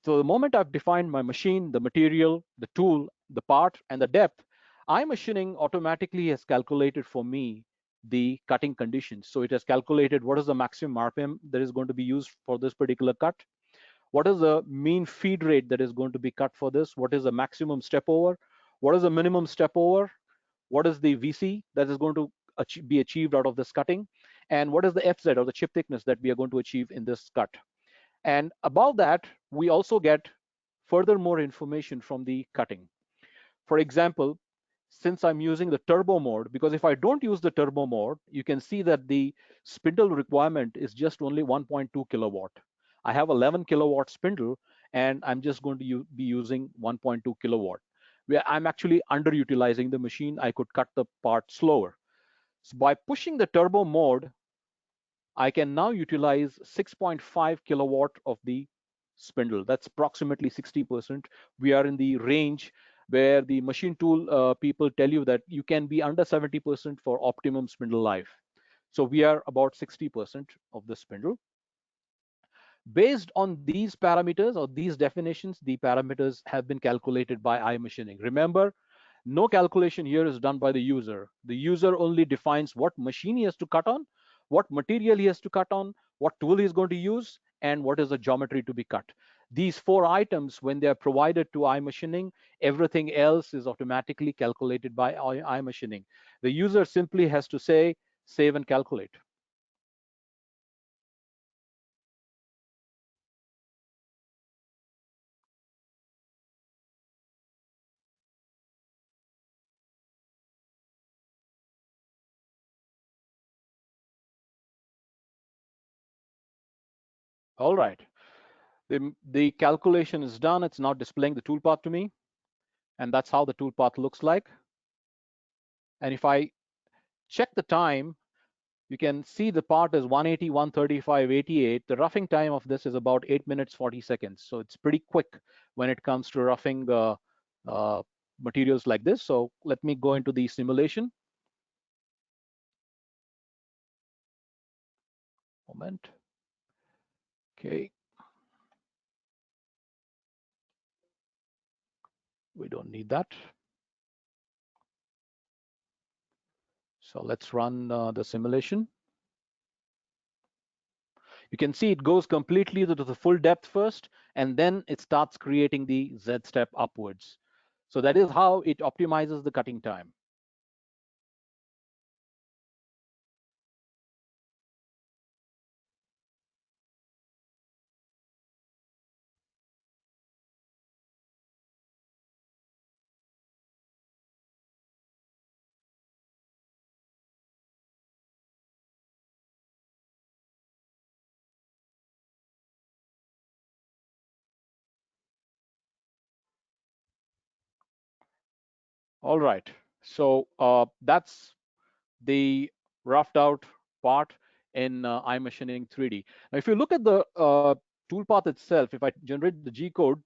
Speaker 1: So the moment I've defined my machine, the material, the tool, the part, and the depth, iMachining automatically has calculated for me the cutting conditions. So it has calculated what is the maximum RPM that is going to be used for this particular cut, what is the mean feed rate that is going to be cut for this, what is the maximum step over, what is the minimum step over, what is the VC that is going to be achieved out of this cutting, and what is the FZ or the chip thickness that we are going to achieve in this cut. And above that, we also get further more information from the cutting. For example, since I'm using the turbo mode, because if I don't use the turbo mode, you can see that the spindle requirement is just only 1.2 kilowatt. I have 11 kilowatt spindle, and I'm just going to be using 1.2 kilowatt, where I'm actually underutilizing the machine. I could cut the part slower. So by pushing the turbo mode, I can now utilize 6.5 kilowatt of the spindle. That's approximately 60%. We are in the range where the machine tool people tell you that you can be under 70% for optimum spindle life. So we are about 60% of the spindle. Based on these parameters or these definitions, the parameters have been calculated by iMachining. Remember, no calculation here is done by the user. The user only defines what machine he has to cut on, what material he has to cut on, what tool he's going to use, and what is the geometry to be cut. These 4 items, when they are provided to iMachining, everything else is automatically calculated by iMachining. The user simply has to say, save and calculate. All right. The calculation is done. It's now displaying the toolpath to me. And that's how the toolpath looks like. And if I check the time, You can see the part is 180, 135, 88. The roughing time of this is about 8 minutes, 40 seconds. So it's pretty quick when it comes to roughing uh, materials like this. So let me go into the simulation. Moment. Okay. We don't need that. So let's run the simulation. You can see it goes completely to the full depth first, and then it starts creating the Z step upwards. So that is how it optimizes the cutting time. All right. So that's the roughed out part in iMachining 3D. Now, if you look at the toolpath itself, if I generate the G code,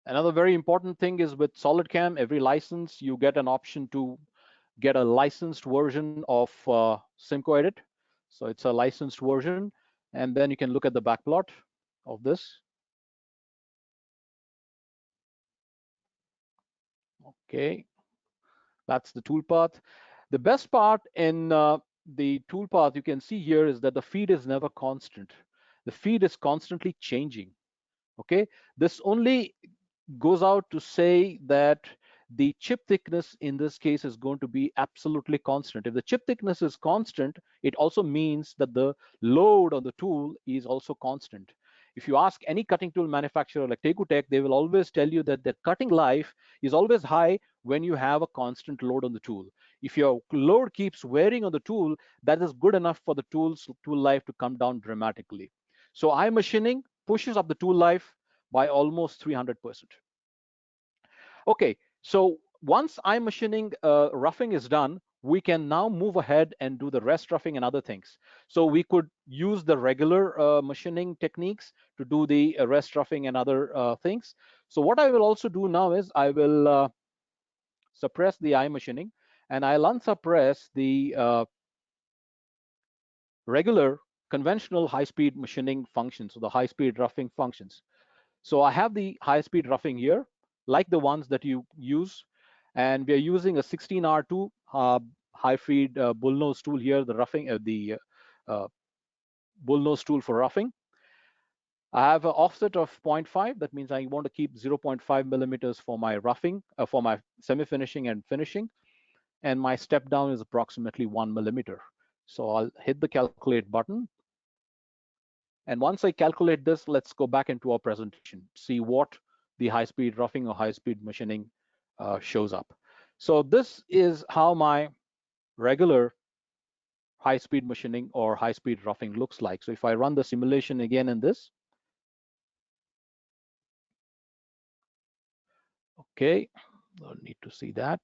Speaker 1: another very important thing is with SolidCAM, every license, you get an option to get a licensed version of Simco Edit. So it's a licensed version. And then you can look at the backplot of this. Okay, that's the toolpath. The best part in the toolpath you can see here is that the feed is never constant. The feed is constantly changing. Okay, this only goes out to say that the chip thickness in this case is going to be absolutely constant. If the chip thickness is constant, it also means that the load on the tool is also constant. If you ask any cutting tool manufacturer like Tekutech, they will always tell you that the cutting life is always high when you have a constant load on the tool. If your load keeps wearing on the tool, that is good enough for the tool life to come down dramatically. So iMachining pushes up the tool life by almost 300%. Okay, so once iMachining roughing is done, we can now move ahead and do the rest roughing and other things. So we could use the regular machining techniques to do the rest roughing and other things. So what I will also do now is I will suppress the iMachining, and I'll unsuppress the regular conventional high-speed machining functions, so the high-speed roughing functions. So I have the high-speed roughing here, like the ones that you use, and we are using a 16R2 high-feed bullnose tool here, the roughing, uh, bullnose tool for roughing. I have an offset of 0.5. That means I want to keep 0.5 millimeters for my roughing, for my semi-finishing and finishing, and my step down is approximately 1 millimeter. So I'll hit the calculate button. And once I calculate this, let's go back into our presentation, see what the high-speed roughing or high-speed machining shows up. So this is how my regular high-speed machining or high-speed roughing looks like. So if I run the simulation again in this, okay, I'll need to see that.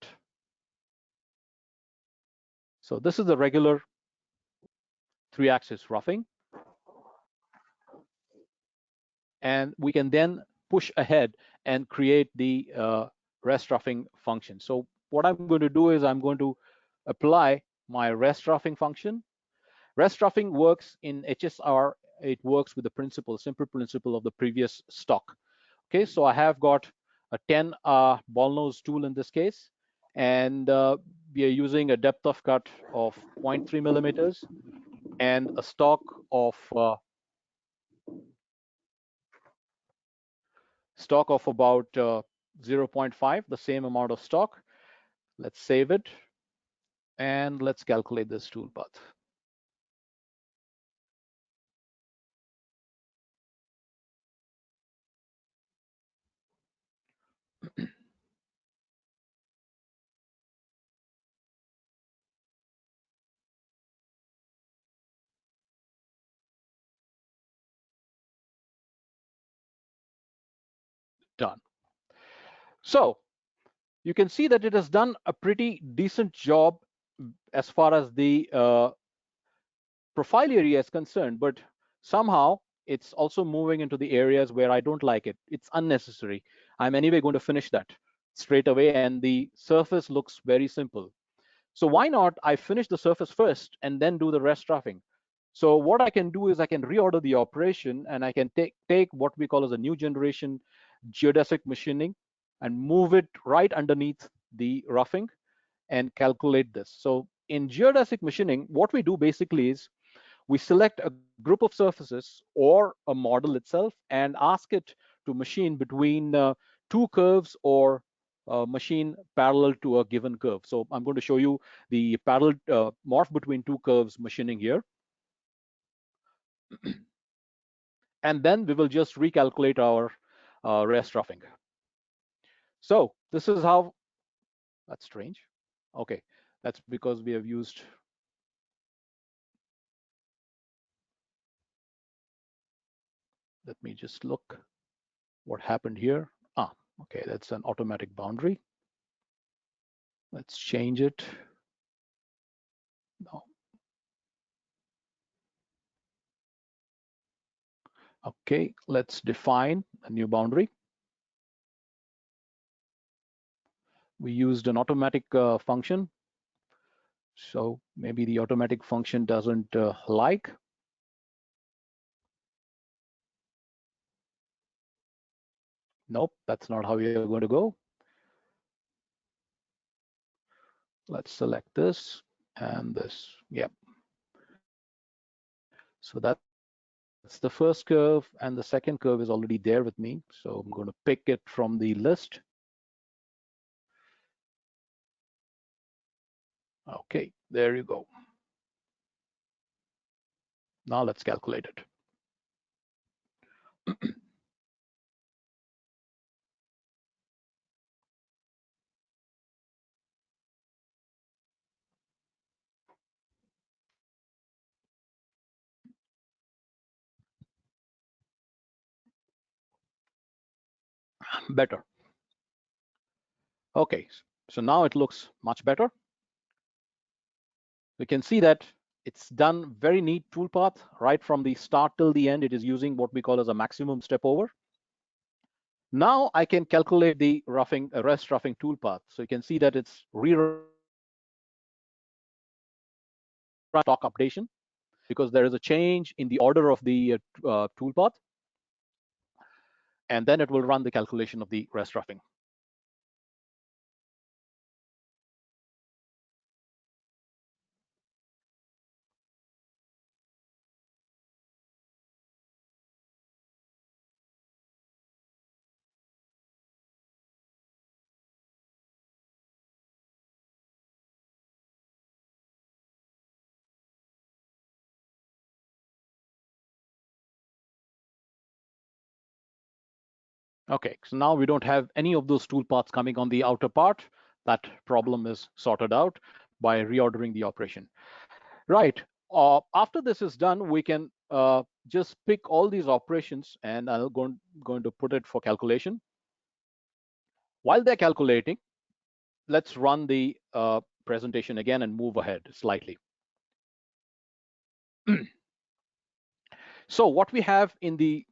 Speaker 1: So this is the regular 3-axis roughing. And we can then push ahead and create the rest roughing function. So what I'm going to do is I'm going to apply my rest roughing function. Rest roughing works in HSR. It works with the principle, simple principle of the previous stock. Okay, so I have got a 10 ball nose tool in this case, and we are using a depth of cut of 0.3 millimeters and a stock of about 0.5, the same amount of stock. Let's save it and let's calculate this toolpath. Done. So you can see that it has done a pretty decent job as far as the profile area is concerned, but somehow it's also moving into the areas where I don't like it. It's unnecessary. I'm anyway going to finish that straight away, and the surface looks very simple. So why not I finish the surface first and then do the rest roughing? So what I can do is I can reorder the operation, and I can take what we call as a new generation geodesic machining and move it right underneath the roughing and calculate this. So in geodesic machining, what we do basically is we select a group of surfaces or a model itself and ask it to machine between two curves or machine parallel to a given curve. So I'm going to show you the parallel morph between two curves machining here. And then we will just recalculate our rest roughing. So this is how, that's strange. Okay, that's because we have used, let me just look what happened here. Ah, okay, that's an automatic boundary. Let's change it. No. Okay, let's define a new boundary. We used an automatic function. So maybe the automatic function doesn't like. Nope, that's not how we are going to go. Let's select this and this. Yep. So that's the first curve, and the second curve is already there with me. So I'm going to pick it from the list. Okay, there you go. Now let's calculate it. Better. Okay, so now it looks much better. We can see that it's done very neat toolpath right from the start till the end. It is using what we call as a maximum step over. Now I can calculate the roughing rest roughing toolpath. So you can see that it's rerun stock updation because there is a change in the order of the toolpath, and then it will run the calculation of the rest roughing. Okay, so now we don't have any of those toolpaths coming on the outer part. That problem is sorted out by reordering the operation. Right. After this is done, we can just pick all these operations, and I'm going to put it for calculation. While they're calculating, let's run the presentation again and move ahead slightly. So what we have in the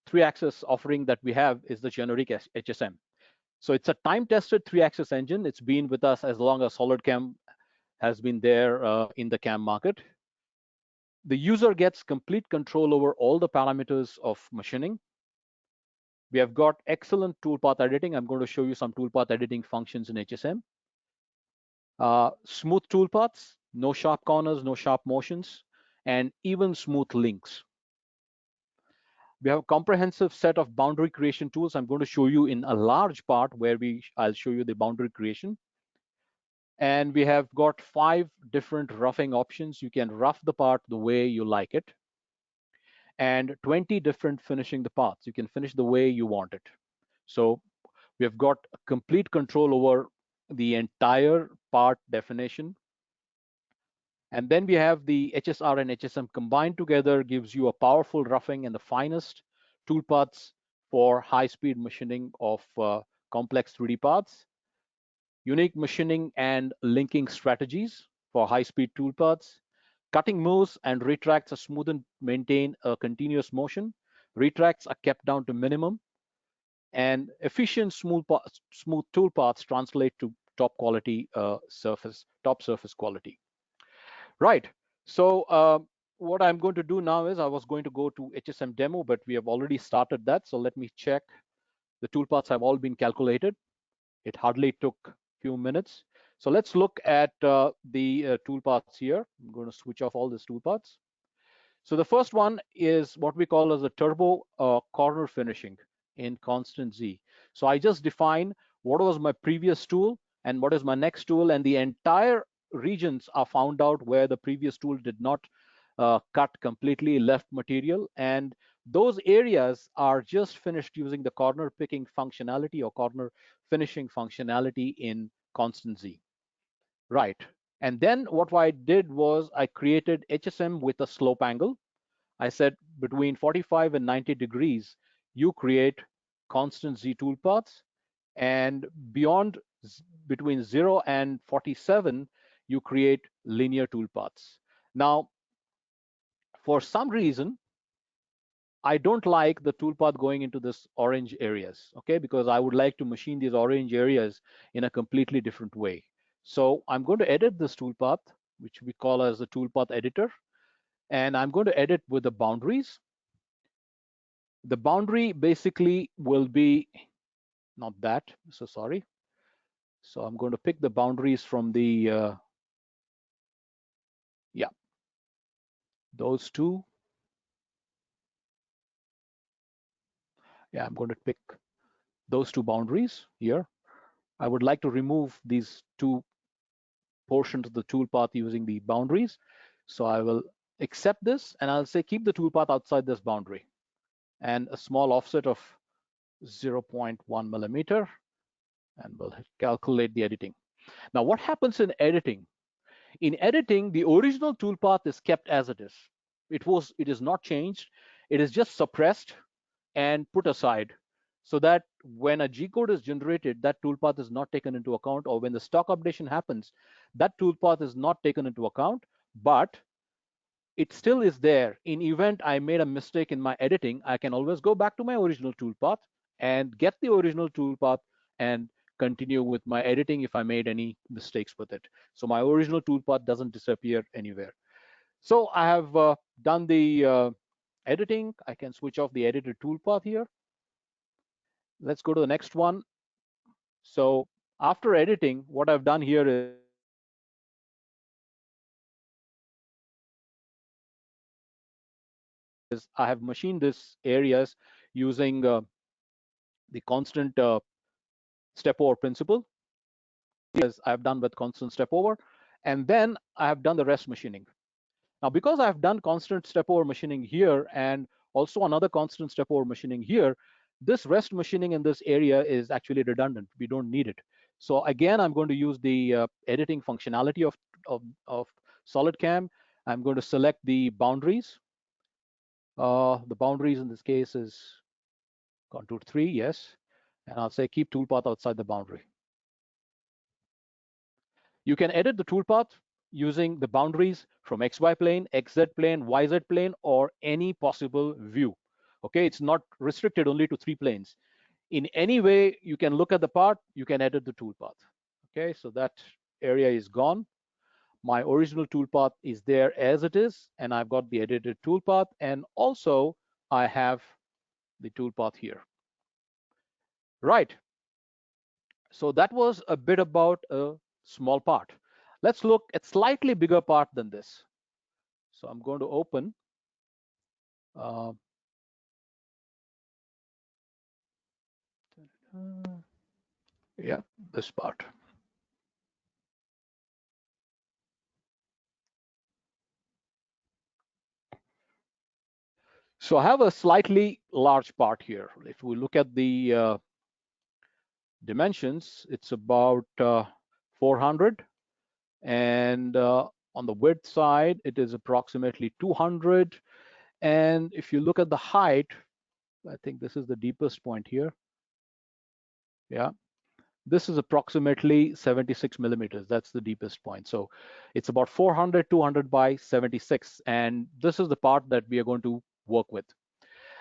Speaker 1: three-axis offering that we have is the generic HSM. So it's a time-tested three-axis engine. It's been with us as long as SolidCAM has been there in the CAM market. The user gets complete control over all the parameters of machining. We have got excellent toolpath editing. I'm going to show you some toolpath editing functions in HSM. Smooth toolpaths, no sharp corners, no sharp motions, and even smooth links. We have a comprehensive set of boundary creation tools. I'm going to show you in a large part where I'll show you the boundary creation. And we have got 5 different roughing options. You can rough the part the way you like it. And 20 different finishing the parts. You can finish the way you want it. So we have got complete control over the entire part definition. And then we have the HSR and HSM combined together gives you a powerful roughing and the finest toolpaths for high-speed machining of complex 3D paths, unique machining and linking strategies for high-speed toolpaths. Cutting moves and retracts are smoothed and maintain a continuous motion. Retracts are kept down to minimum, and efficient smooth toolpaths translate to top quality top surface quality. Right. So what I'm going to do now is I was going to go to HSM demo, but we have already started that. So let me check. The toolpaths have all been calculated. It hardly took a few minutes. So let's look at the toolpaths here. I'm going to switch off all these toolpaths. So the first one is what we call as a turbo corner finishing in constant Z. So I just define what was my previous tool and what is my next tool, and the entire regions are found out where the previous tool did not cut completely left material, and those areas are just finished using the corner picking functionality or corner finishing functionality in constant Z. Right. And then what I did was I created HSM with a slope angle. I said between 45 and 90 degrees, you create constant Z toolpaths, and beyond between 0 and 47, you create linear toolpaths. Now, for some reason, I don't like the toolpath going into this orange areas, okay, because I would like to machine these orange areas in a completely different way. So I'm going to edit this toolpath, which we call as the toolpath editor, and I'm going to edit with the boundaries. The boundary basically will be not that, so sorry. So I'm going to pick the boundaries from the, yeah, those two. Yeah, I'm going to pick those two boundaries here. I would like to remove these two portions of the toolpath using the boundaries. So I will accept this and I'll say keep the toolpath outside this boundary and a small offset of 0.1 millimeter, and we'll calculate the editing. Now, what happens in editing? In editing, the original toolpath is kept as it is. It is not changed. It is just suppressed and put aside so that when a G code is generated, that toolpath is not taken into account, or when the stock updation happens, that toolpath is not taken into account, but it still is there. In event I made a mistake in my editing, I can always go back to my original toolpath and get the original toolpath and continue with my editing if I made any mistakes with it. So my original toolpath doesn't disappear anywhere. So I have done the editing. I can switch off the edited toolpath here. Let's go to the next one. So after editing, what I've done here is I have machined these areas using the constant step over principle, as I've done with constant step over, and then I have done the rest machining. Now, because I've done constant step over machining here and also another constant step over machining here, this rest machining in this area is actually redundant. We don't need it. So again, I'm going to use the editing functionality of SolidCAM. I'm going to select the boundaries. The boundaries in this case is contour 3, yes. And I'll say keep toolpath outside the boundary. You can edit the toolpath using the boundaries from XY plane, XZ plane, YZ plane, or any possible view. Okay, it's not restricted only to 3 planes. In any way you can look at the part, you can edit the toolpath. Okay, so that area is gone. My original toolpath is there as it is, and I've got the edited toolpath, and also I have the toolpath here. Right. So that was a bit about a small part. Let's look at slightly bigger part than this. So I'm going to open uh, yeah, this part. So I have a slightly large part here. If we look at the dimensions, it's about 400, and on the width side, it is approximately 200. And if you look at the height, I think this is the deepest point here. Yeah, This is approximately 76 millimeters. That's the deepest point. So it's about 400, 200 by 76. And this is the part that we are going to work with.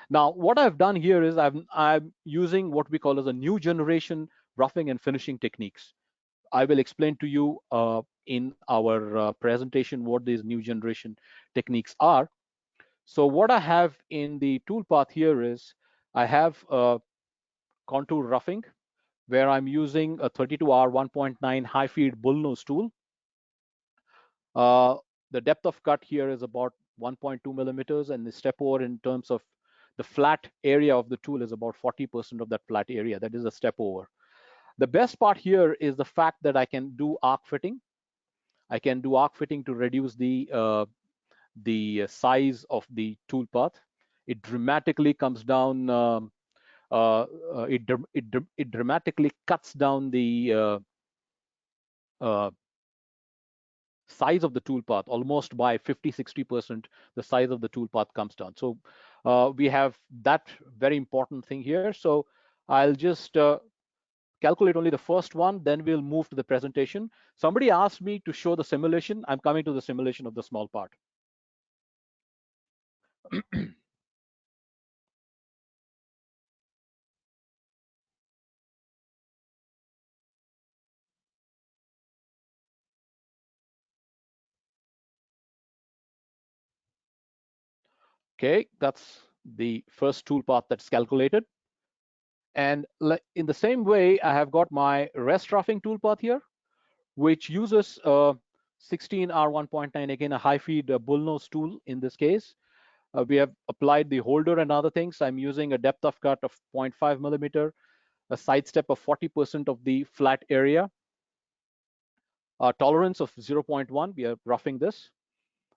Speaker 1: Now, what I've done here is I'm using what we call as a new generation roughing and finishing techniques. I will explain to you in our presentation what these new generation techniques are. So what I have in the toolpath here is I have contour roughing, where I'm using a 32R 1.9 high feed bullnose tool. Uh, the depth of cut here is about 1.2 millimeters, and the step over in terms of the flat area of the tool is about 40% of that flat area. That is a step over. The best part here is the fact that I can do arc fitting. I can do arc fitting to reduce the size of the tool path. It dramatically comes down. It dramatically cuts down the uh, size of the toolpath almost by 50-60%. The size of the toolpath comes down. So we have that very important thing here. So I'll just calculate only the first one, then we'll move to the presentation. Somebody asked me to show the simulation. I'm coming to the simulation of the small part. Okay, that's the first toolpath that's calculated. And in the same way, I have got my rest roughing toolpath here, which uses 16R 1.9, again, a high feed bullnose tool in this case. We have applied the holder and other things. I'm using a depth of cut of 0.5 millimeter, a side step of 40% of the flat area, a tolerance of 0.1. We are roughing this.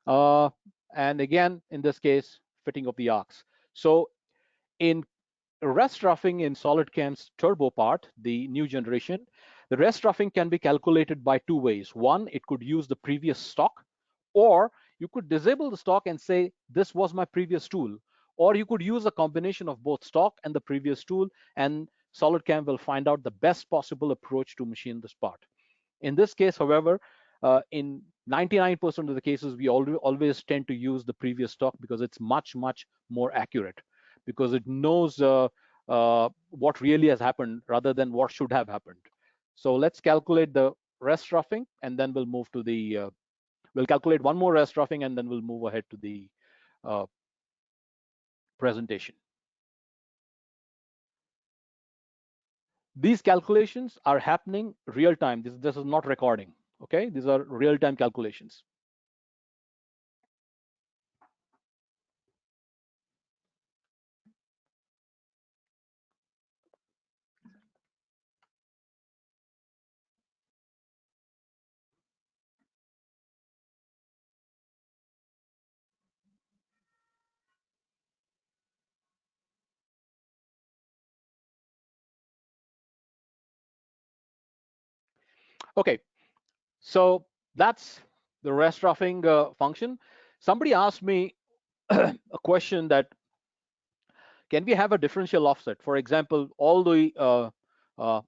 Speaker 1: Uh, and again, in this case, fitting of the arcs. So in rest roughing in SolidCAM's turbo part, the new generation, the rest roughing can be calculated by two ways. One, it could use the previous stock, or you could disable the stock and say, this was my previous tool. Or you could use a combination of both stock and the previous tool, and SolidCAM will find out the best possible approach to machine this part. In this case, however, in 99% of the cases, we always tend to use the previous stock because it's much, much more accurate, because it knows what really has happened rather than what should have happened. So let's calculate the rest roughing, and then we'll move to the, we'll calculate one more rest roughing, and then we'll move ahead to the uh, presentation. These calculations are happening real time. This is not recording. Okay, these are real time calculations. Okay, so that's the rest roughing function. Somebody asked me a question that, can we have a differential offset? For example, all the,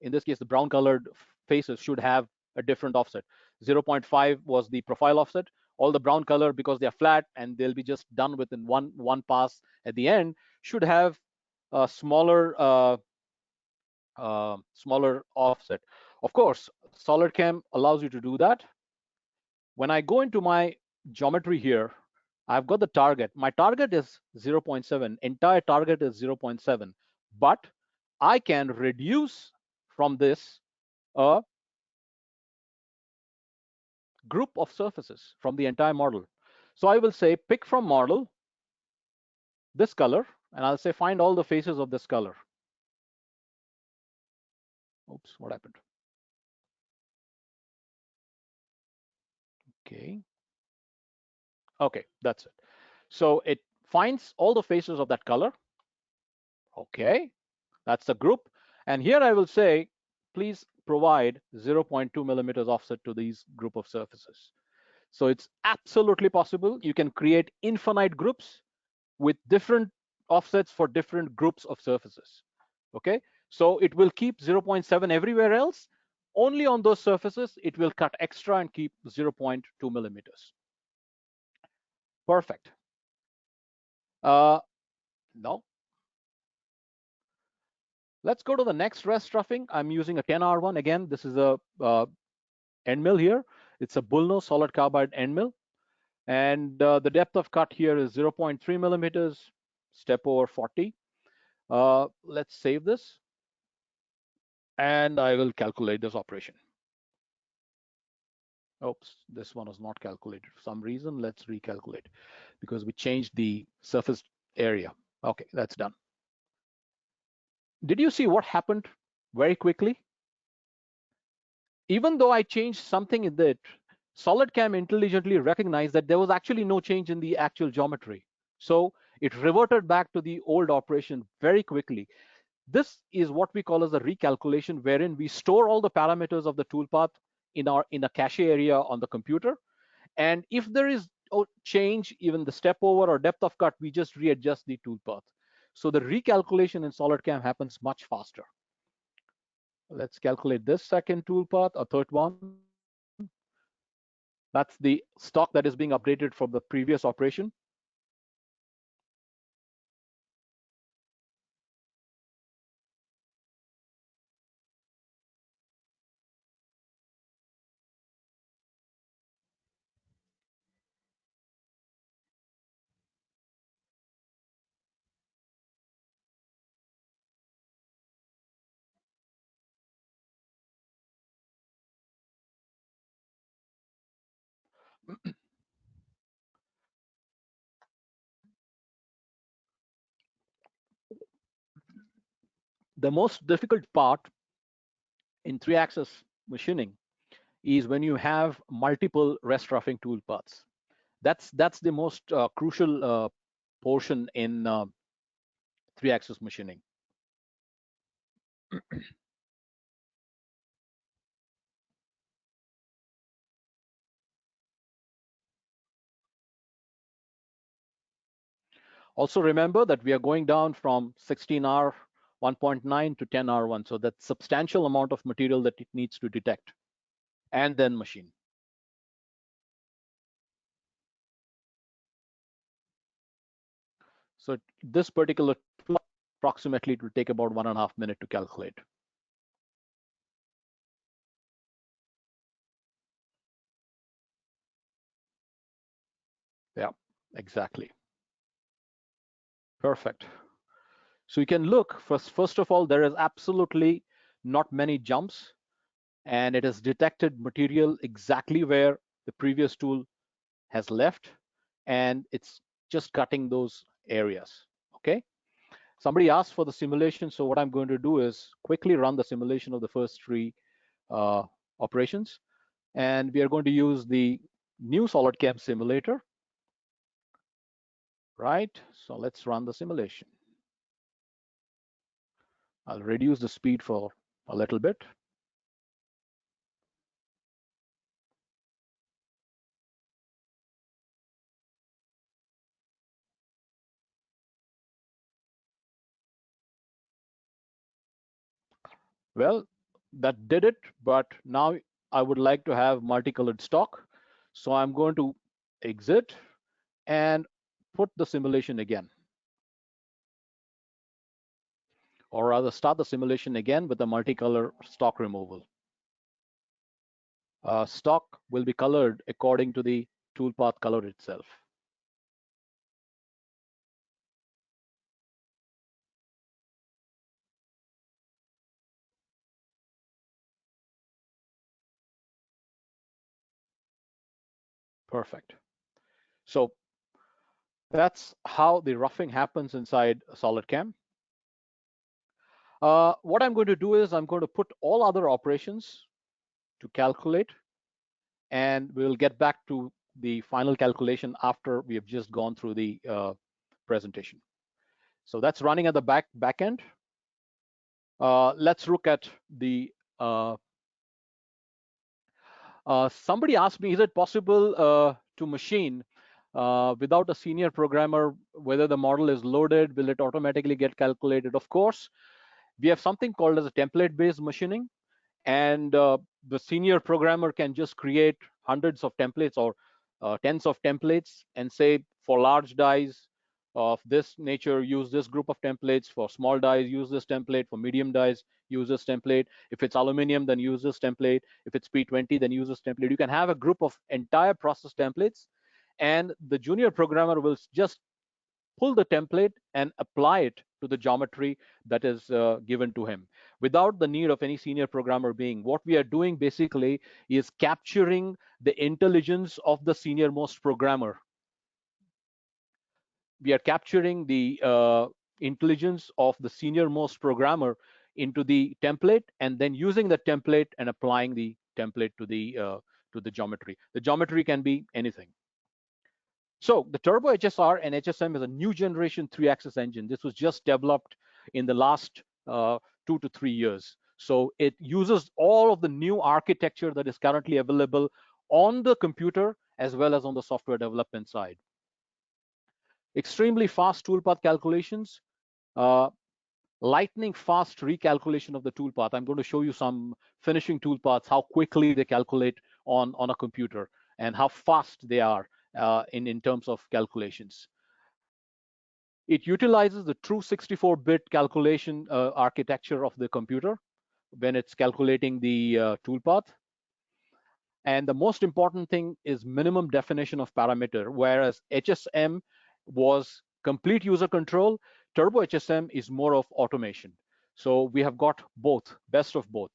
Speaker 1: in this case, the brown colored faces should have a different offset. 0.5 was the profile offset. All the brown color, because they're flat and they'll be just done within one pass at the end, should have a smaller offset. Of course, SolidCAM allows you to do that. When I go into my geometry here, I've got the target. My target is 0.7. Entire target is 0.7. But I can reduce from this a group of surfaces from the entire model. So I will say pick from model this color, and I'll say find all the faces of this color. Oops, what happened? Okay. Okay, that's it. So it finds all the faces of that color. Okay, that's the group. And here I will say, please provide 0.2 millimeters offset to these group of surfaces. So it's absolutely possible. You can create infinite groups with different offsets for different groups of surfaces. Okay, So it will keep 0.7 everywhere else. Only on those surfaces, it will cut extra and keep 0.2 millimeters. Perfect. No. Let's go to the next rest roughing. I'm using a 10R one. Again, this is a end mill here. It's a bull nose solid carbide end mill. And the depth of cut here is 0.3 millimeters, step over 40. Let's save this. And I will calculate this operation. Oops, this one is not calculated for some reason. Let's recalculate because we changed the surface area. Okay, that's done. Did you see what happened very quickly? Even though I changed something in that, SolidCAM intelligently recognized that there was actually no change in the actual geometry. So it reverted back to the old operation very quickly. This is what we call as a recalculation, wherein we store all the parameters of the toolpath in a cache area on the computer. And if there is a change, even the step over or depth of cut, we just readjust the toolpath. So the recalculation in SolidCAM happens much faster. Let's calculate this second toolpath, a third one. That's the stock that is being updated from the previous operation. The most difficult part in 3-axis machining is when you have multiple rest roughing toolpaths. That's the most crucial portion in 3-axis machining. Also remember that we are going down from 16R 1.9 to 10R1, so that's substantial amount of material that it needs to detect and then machine. So this particular approximately it will take about 1.5 minutes to calculate. Yeah, exactly. Perfect. So you can look, first of all, there is absolutely not many jumps, and it has detected material exactly where the previous tool has left, and it's just cutting those areas. Okay. Somebody asked for the simulation, so what I'm going to do is quickly run the simulation of the first three operations, and we are going to use the new SolidCAM simulator. Right. So let's run the simulation. I'll reduce the speed for a little bit. Well, that did it, but now I would like to have multicolored stock. So I'm going to exit and put the simulation again, or rather start the simulation again with the multicolor stock removal. Stock will be colored according to the toolpath color itself. Perfect. So that's how the roughing happens inside SolidCAM. What I'm going to do is I'm going to put all other operations to calculate, and we'll get back to the final calculation after we have just gone through the presentation. So that's running at the back end. Let's look at the somebody asked me, is it possible to machine without a senior programmer, whether the model is loaded, will it automatically get calculated? Of course, We have something called as a template-based machining, and the senior programmer can just create hundreds of templates or tens of templates and say, for large dies of this nature, use this group of templates. For small dies, use this template. For medium dies, use this template. If it's aluminum, then use this template. If it's P20, then use this template. You can have a group of entire process templates, and the junior programmer will just pull the template and apply it to the geometry that is given to him without the need of any senior programmer being. What we are doing basically is capturing the intelligence of the senior most programmer. We are capturing the intelligence of the senior most programmer into the template, and then using the template and applying the template to the geometry. The geometry can be anything. So the Turbo HSR and HSM is a new generation 3-axis engine. This was just developed in the last 2 to 3 years. So it uses all of the new architecture that is currently available on the computer as well as on the software development side. Extremely fast toolpath calculations, uh, lightning fast recalculation of the toolpath. I'm going to show you some finishing toolpaths, how quickly they calculate on a computer and how fast they are in terms of calculations. It utilizes the true 64-bit calculation architecture of the computer when it's calculating the toolpath. And the most important thing is minimum definition of parameter, whereas HSM was complete user control, Turbo HSM is more of automation. So we have got both, best of both.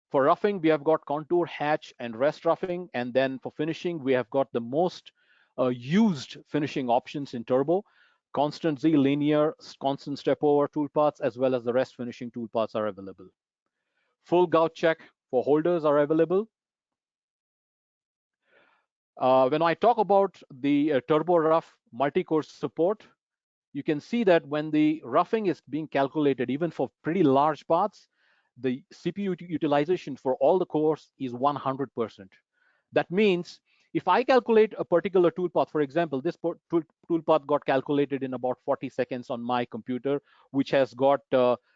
Speaker 1: For roughing, we have got contour, hatch, and rest roughing. And then for finishing, we have got the most used finishing options in Turbo. Constant Z, linear, constant step over toolpaths, as well as the rest finishing toolpaths are available. Full gout check for holders are available. When I talk about the Turbo Rough multi-core support, you can see that when the roughing is being calculated, even for pretty large parts, the CPU utilization for all the cores is 100%. That means if I calculate a particular toolpath, for example, this toolpath got calculated in about 40 seconds on my computer, which has got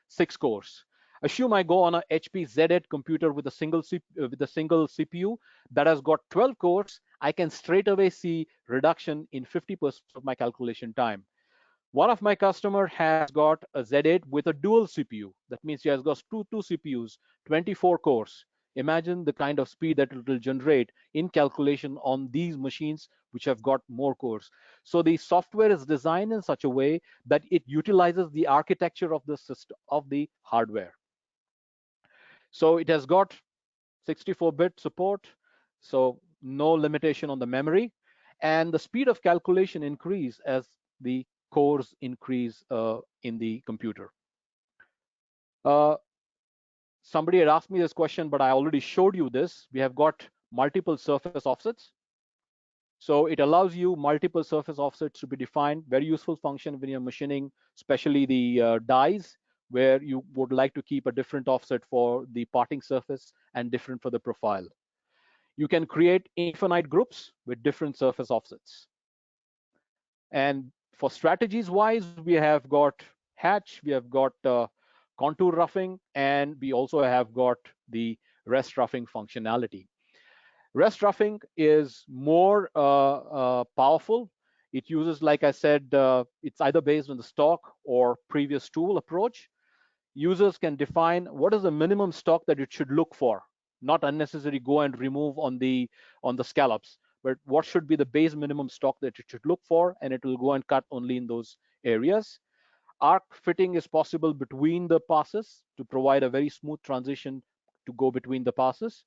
Speaker 1: 6 cores. Assume I go on a HP Z8 computer with a single CPU that has got 12 cores. I can straight away see reduction in 50% of my calculation time. One of my customer has got a Z8 with a dual CPU. That means he has got two CPUs, 24 cores. Imagine the kind of speed that it will generate in calculation on these machines which have got more cores. So the software is designed in such a way that it utilizes the architecture of the system, of the hardware. So it has got 64-bit support, so no limitation on the memory, and the speed of calculation increase as the cores increase in the computer. Somebody had asked me this question, but I already showed you this. We have got multiple surface offsets. So it allows you multiple surface offsets to be defined. Very useful function when you're machining, especially the dies, where you would like to keep a different offset for the parting surface and different for the profile. You can create infinite groups with different surface offsets. And for strategies wise, we have got hatch, we have got contour roughing, and we also have got the rest roughing functionality. Rest roughing is more powerful. It uses, like I said, it's either based on the stock or previous tool approach. Users can define what is the minimum stock that it should look for, not unnecessarily go and remove on the scallops, but what should be the base minimum stock that it should look for, and it will go and cut only in those areas. Arc fitting is possible between the passes to provide a very smooth transition to go between the passes.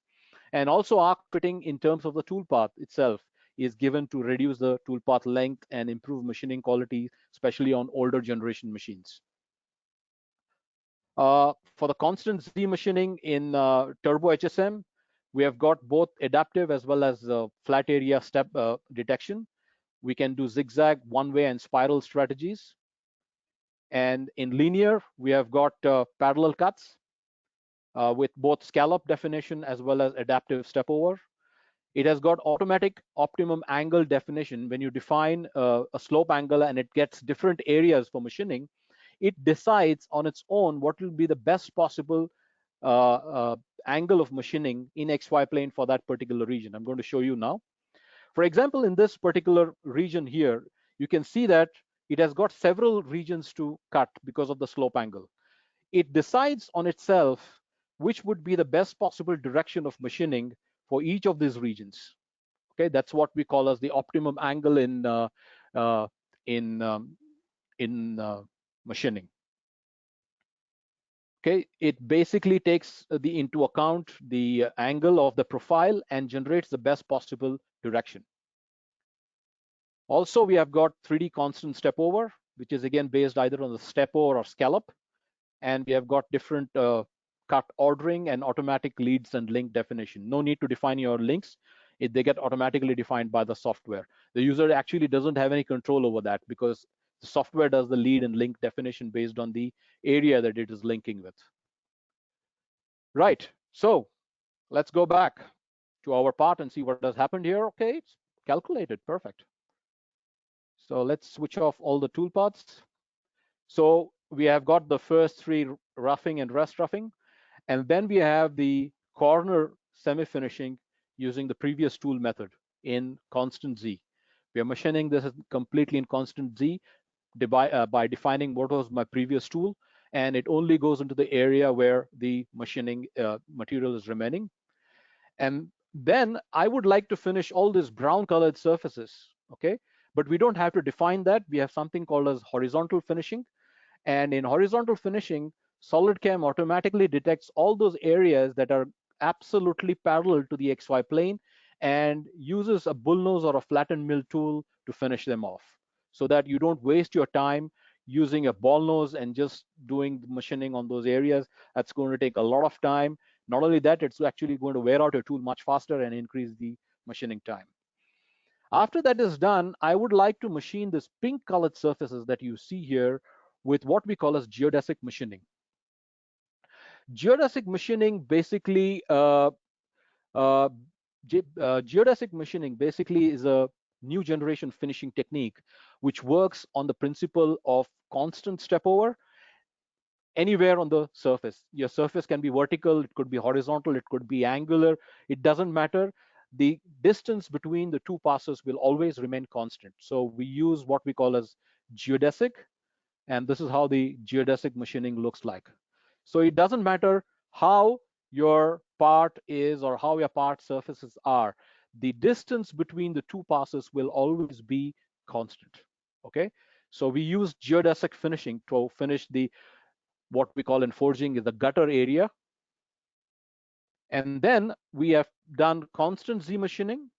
Speaker 1: And also arc fitting in terms of the toolpath itself is given to reduce the toolpath length and improve machining quality, especially on older generation machines. For the constant Z machining in Turbo HSM, we have got both adaptive as well as flat area step detection. We can do zigzag, one-way, and spiral strategies. And in linear, we have got parallel cuts with both scallop definition as well as adaptive step over. It has got automatic optimum angle definition. When you define a slope angle and it gets different areas for machining, it decides on its own what will be the best possible angle of machining in XY plane for that particular region. I'm going to show you now. For example, in this particular region here, you can see that it has got several regions to cut because of the slope angle. It decides on itself which would be the best possible direction of machining for each of these regions. Okay, that's what we call as the optimum angle uh, in um, in machining. Okay, it basically takes the into account the angle of the profile and generates the best possible direction. Also, we have got 3D constant step over, which is again based either on the step over or scallop, and we have got different cut ordering and automatic leads and link definition. No need to define your links. They get automatically defined by the software. The user actually doesn't have any control over that because the software does the lead and link definition based on the area that it is linking with. Right, so let's go back to our part and see what has happened here. Okay, it's calculated, perfect. So let's switch off all the toolpaths. So we have got the first three, roughing and rest roughing, and then we have the corner semi-finishing using the previous tool method in constant Z. We are machining this completely in constant Z by defining what was my previous tool, and it only goes into the area where the machining material is remaining. And then I would like to finish all these brown colored surfaces, okay? But we don't have to define that. We have something called as horizontal finishing. And in horizontal finishing, SolidCAM automatically detects all those areas that are absolutely parallel to the XY plane and uses a bullnose or a flattened mill tool to finish them off so that you don't waste your time using a ball nose and just doing the machining on those areas. That's going to take a lot of time. Not only that, it's actually going to wear out your tool much faster and increase the machining time. After that is done, I would like to machine this pink colored surfaces that you see here with what we call as geodesic machining. Geodesic machining basically, geodesic machining basically is a new generation finishing technique which works on the principle of constant step over anywhere on the surface. Your surface can be vertical, it could be horizontal, it could be angular, it doesn't matter. The distance between the two passes will always remain constant. So we use what we call as geodesic, and this is how the geodesic machining looks like. So it doesn't matter how your part is or how your part surfaces are, the distance between the two passes will always be constant. Okay, so we use geodesic finishing to finish the what we call in forging is the gutter area. And then we have done constant Z machining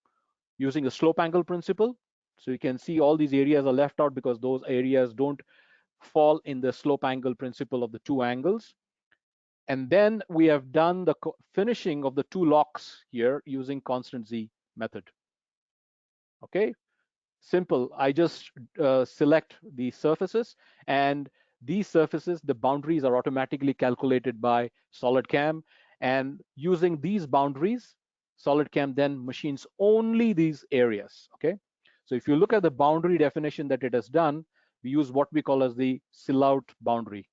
Speaker 1: using the slope angle principle. So you can see all these areas are left out because those areas don't fall in the slope angle principle of the two angles. And then we have done the finishing of the two locks here using constant Z method. Okay, simple. I just select the surfaces, and these surfaces, the boundaries are automatically calculated by SolidCAM. And using these boundaries, SolidCAM then machines only these areas. Okay, so if you look at the boundary definition that it has done, we use what we call as the sill-out boundary.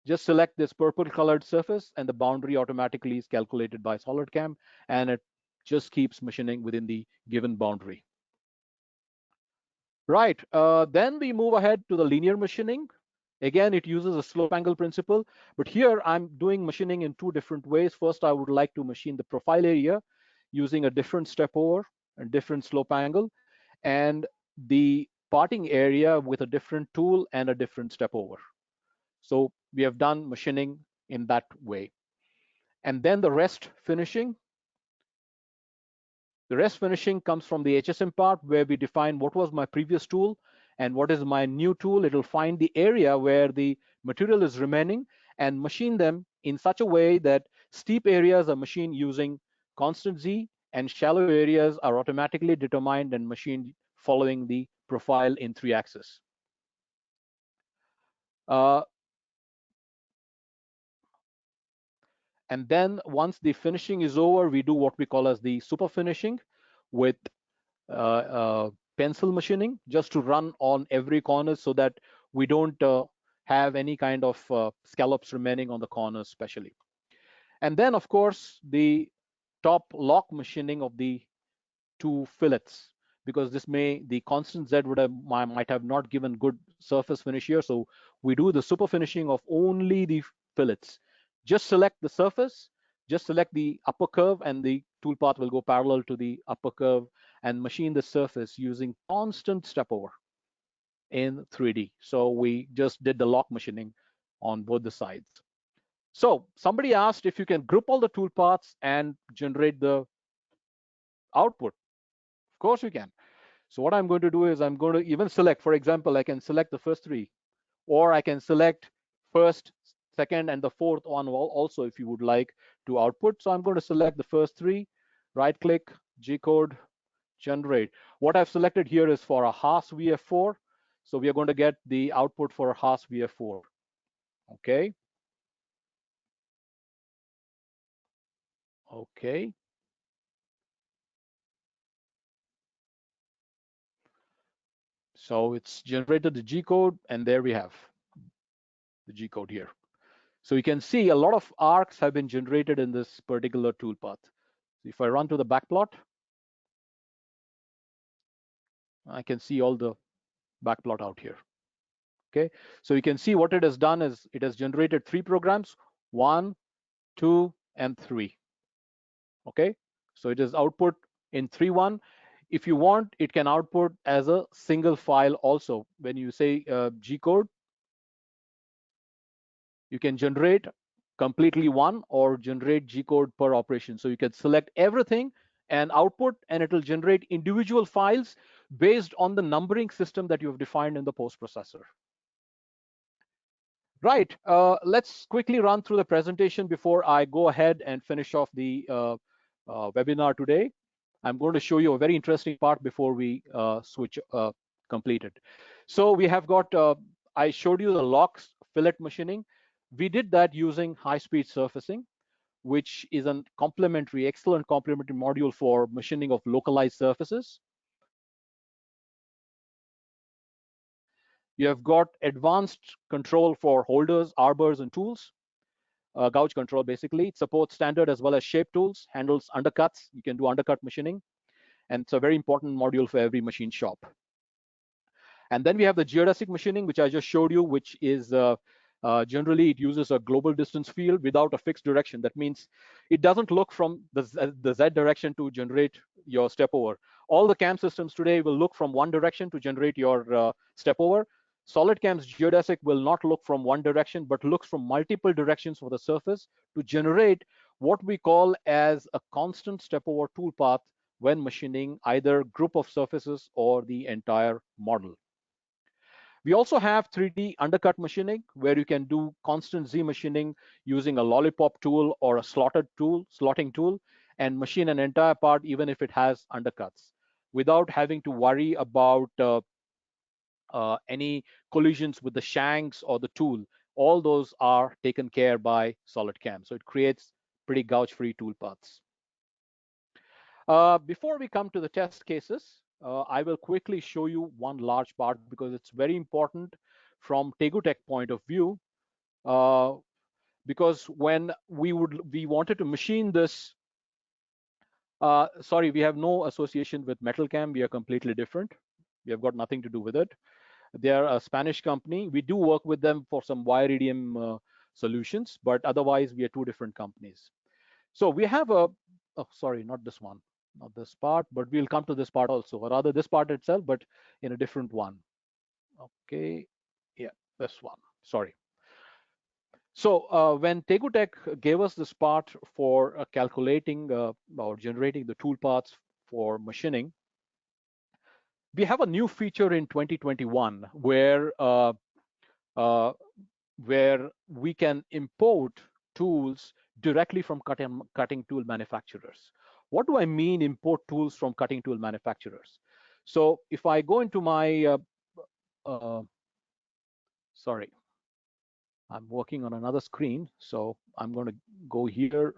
Speaker 1: Just select this purple colored surface and the boundary automatically is calculated by SolidCAM, and it just keeps machining within the given boundary. Right, then we move ahead to the linear machining. Again, it uses a slope angle principle, but here I'm doing machining in two different ways. First, I would like to machine the profile area using a different step over and different slope angle, and the parting area with a different tool and a different step over. So we have done machining in that way. And then the rest finishing. The rest finishing comes from the HSM part where we define what was my previous tool and what is my new tool. It'll find the area where the material is remaining and machine them in such a way that steep areas are machined using constant Z and shallow areas are automatically determined and machined following the profile in 3-axis. And then once the finishing is over, we do what we call as the super finishing with pencil machining just to run on every corner so that we don't have any kind of scallops remaining on the corners especially. And then, of course, the top lock machining of the two fillets, because the constant Z might have not given good surface finish here. So we do the super finishing of only the fillets. Just select the surface, just select the upper curve, and the tool path will go parallel to the upper curve and machine the surface using constant step over in 3D. So we just did the lock machining on both the sides. So somebody asked if you can group all the tool paths and generate the output. Of course we can. So what I'm going to do is I'm going to even select, for example, I can select the first three, or I can select first, second, and the fourth one also if you would like to output. So I'm going to select the first three, right click, G code, generate. What I've selected here is for a Haas VF4. So we are going to get the output for a Haas VF4. Okay. Okay. So it's generated the G code, and there we have the G code here. So you can see a lot of arcs have been generated in this particular toolpath. So if I run to the back plot, I can see all the back plot out here. Okay, so you can see what it has done is it has generated three programs, 1, 2, and 3. Okay, so it is output in 3.1. If you want, it can output as a single file also. When you say G code, you can generate completely one or generate G code per operation. So you can select everything and output, and it will generate individual files based on the numbering system that you have defined in the post processor. Right. Let's quickly run through the presentation before I go ahead and finish off the webinar today. I'm going to show you a very interesting part before we switch completed. So we have got, I showed you the locks fillet machining. We did that using high-speed surfacing, which is an complementary, excellent complementary module for machining of localized surfaces. You have got advanced control for holders, arbors, and tools. Gouge control basically. It supports standard as well as shape tools, handles undercuts. You can do undercut machining. And it's a very important module for every machine shop. And then we have the geodesic machining, which I just showed you, which is generally it uses a global distance field without a fixed direction. That means it doesn't look from the Z direction to generate your step over. All the CAM systems today will look from one direction to generate your step over. SolidCAM's geodesic will not look from one direction, but looks from multiple directions for the surface to generate what we call as a constant step over toolpath when machining either group of surfaces or the entire model. We also have 3D undercut machining, where you can do constant Z machining using a lollipop tool or a slotting tool, and machine an entire part even if it has undercuts, without having to worry about any collisions with the shanks or the tool. All those are taken care by SolidCAM. So it creates pretty gouge-free tool paths. Before we come to the test cases, I will quickly show you one large part because it's very important from Tegutech point of view. Because when we wanted to machine this, sorry, we have no association with MetalCam. We are completely different. We have got nothing to do with it. They are a Spanish company. We do work with them for some wire EDM solutions, but otherwise we are two different companies. So we have a, oh, sorry, not this one, not this part, but we'll come to this part also, or rather this part itself, but in a different one. Okay, yeah, this one, sorry. So when Tegutech gave us this part for calculating or generating the tool paths for machining, we have a new feature in 2021 where we can import tools directly from cutting tool manufacturers. What do I mean import tools from cutting tool manufacturers? So if I go into my, sorry, I'm working on another screen, so I'm going to go here.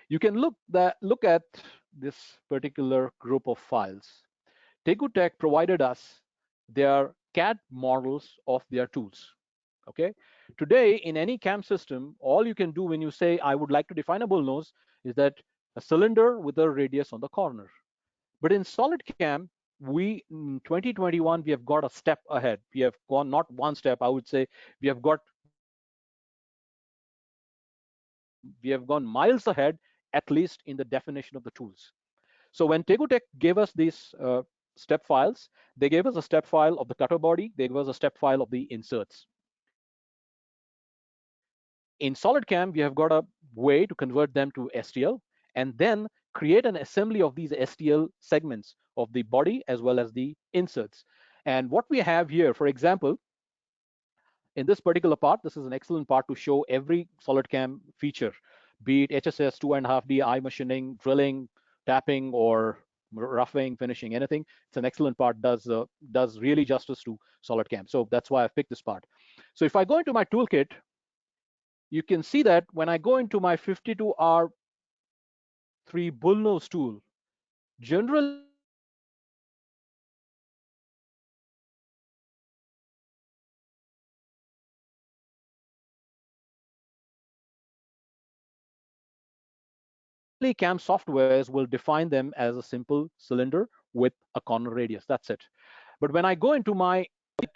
Speaker 1: You can look at this particular group of files. Tegutech provided us their CAD models of their tools. Okay. Today, in any CAM system, all you can do when you say, I would like to define a bullnose, is that a cylinder with a radius on the corner. But in SolidCAM, in 2021, we have got a step ahead. We have gone not one step, I would say, we have gone miles ahead, at least in the definition of the tools. So when Tegutech gave us these step files, they gave us a step file of the cutter body, they gave us a step file of the inserts. In SolidCAM, we have got a way to convert them to STL and then create an assembly of these STL segments of the body as well as the inserts. And what we have here, for example, in this particular part, this is an excellent part to show every SolidCAM feature, be it HSS 2.5D, eye machining, drilling, tapping, or roughing, finishing, anything. It's an excellent part, does really justice to SolidCAM. So that's why I've picked this part. So if I go into my toolkit, you can see that when I go into my 52R3 bullnose tool, generally CAM softwares will define them as a simple cylinder with a corner radius. Generally, CAM softwares will define them as a simple cylinder with a corner radius. That's it. But when I go into my,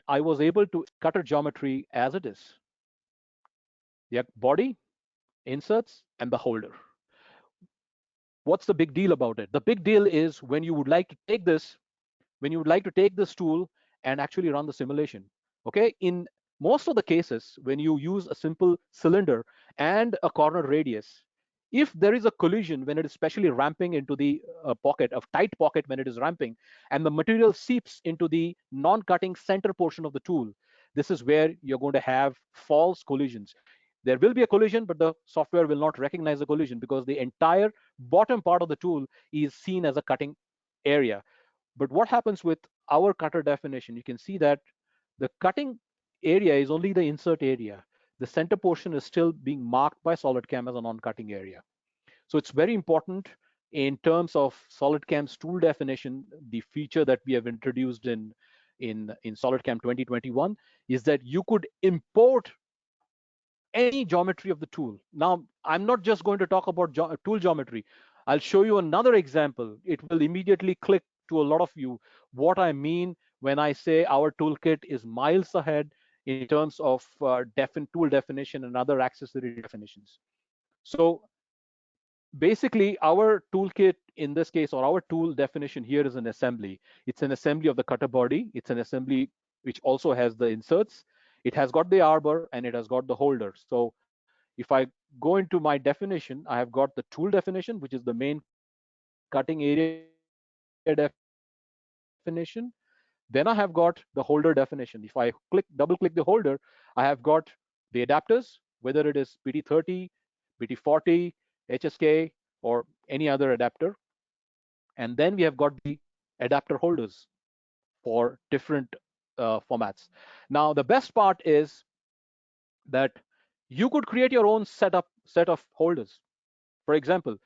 Speaker 1: I was able to cutter geometry as it is. The body, inserts, and the holder. What's the big deal about it? The big deal is when you would like to take this tool and actually run the simulation. Okay, in most of the cases, when you use a simple cylinder and a corner radius, if there is a collision when it is especially ramping into the pocket, a tight pocket when it is ramping, and the material seeps into the non-cutting center portion of the tool, this is where you're going to have false collisions. There will be a collision, but the software will not recognize the collision because the entire bottom part of the tool is seen as a cutting area. But what happens with our cutter definition? You can see that the cutting area is only the insert area. The center portion is still being marked by SolidCAM as a non-cutting area. So it's very important in terms of SolidCAM's tool definition. The feature that we have introduced in SolidCAM 2021 is that you could import any geometry of the tool. Now, I'm not just going to talk about tool geometry. I'll show you another example. It will immediately click to a lot of you what I mean when I say our toolkit is miles ahead in terms of tool definition and other accessory definitions. So basically, our toolkit in this case, or our tool definition here, is an assembly. It's an assembly of the cutter body. It's an assembly which also has the inserts. It has got the arbor and it has got the holder. So if I go into my definition, I have got the tool definition, which is the main cutting area definition. Then I have got the holder definition. If I double click the holder, I have got the adapters, whether it is PT30, PT40, HSK, or any other adapter. And then we have got the adapter holders for different formats. Now, the best part is that you could create your own set of holders. For example,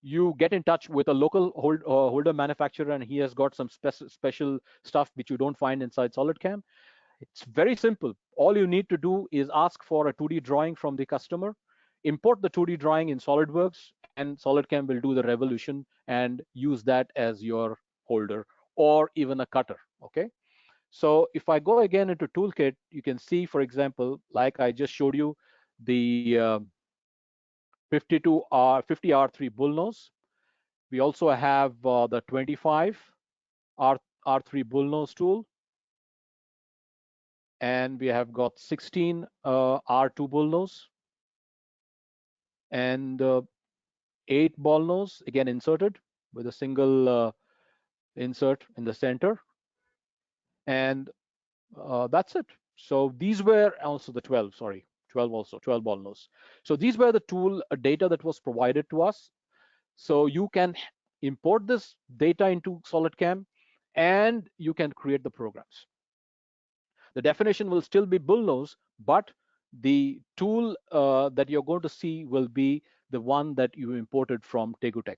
Speaker 1: you get in touch with a local holder manufacturer and he has got some special stuff which you don't find inside SolidCAM. It's very simple. All you need to do is ask for a 2D drawing from the customer, import the 2D drawing in SolidWorks, and SolidCAM will do the revolution and use that as your holder or even a cutter. Okay. So if I go again into Toolkit, you can see, for example, like I just showed you, the 50R3 bullnose. We also have the 25R3 bullnose tool, and we have got 16 R2 bullnose and 8 ball nose, again inserted with a single insert in the center. And that's it. So these were also the 12, sorry, 12 also, 12 ball nose. So these were the tool data that was provided to us. So you can import this data into SolidCAM and you can create the programs. The definition will still be bullnose, but the tool that you're going to see will be the one that you imported from Tegutech.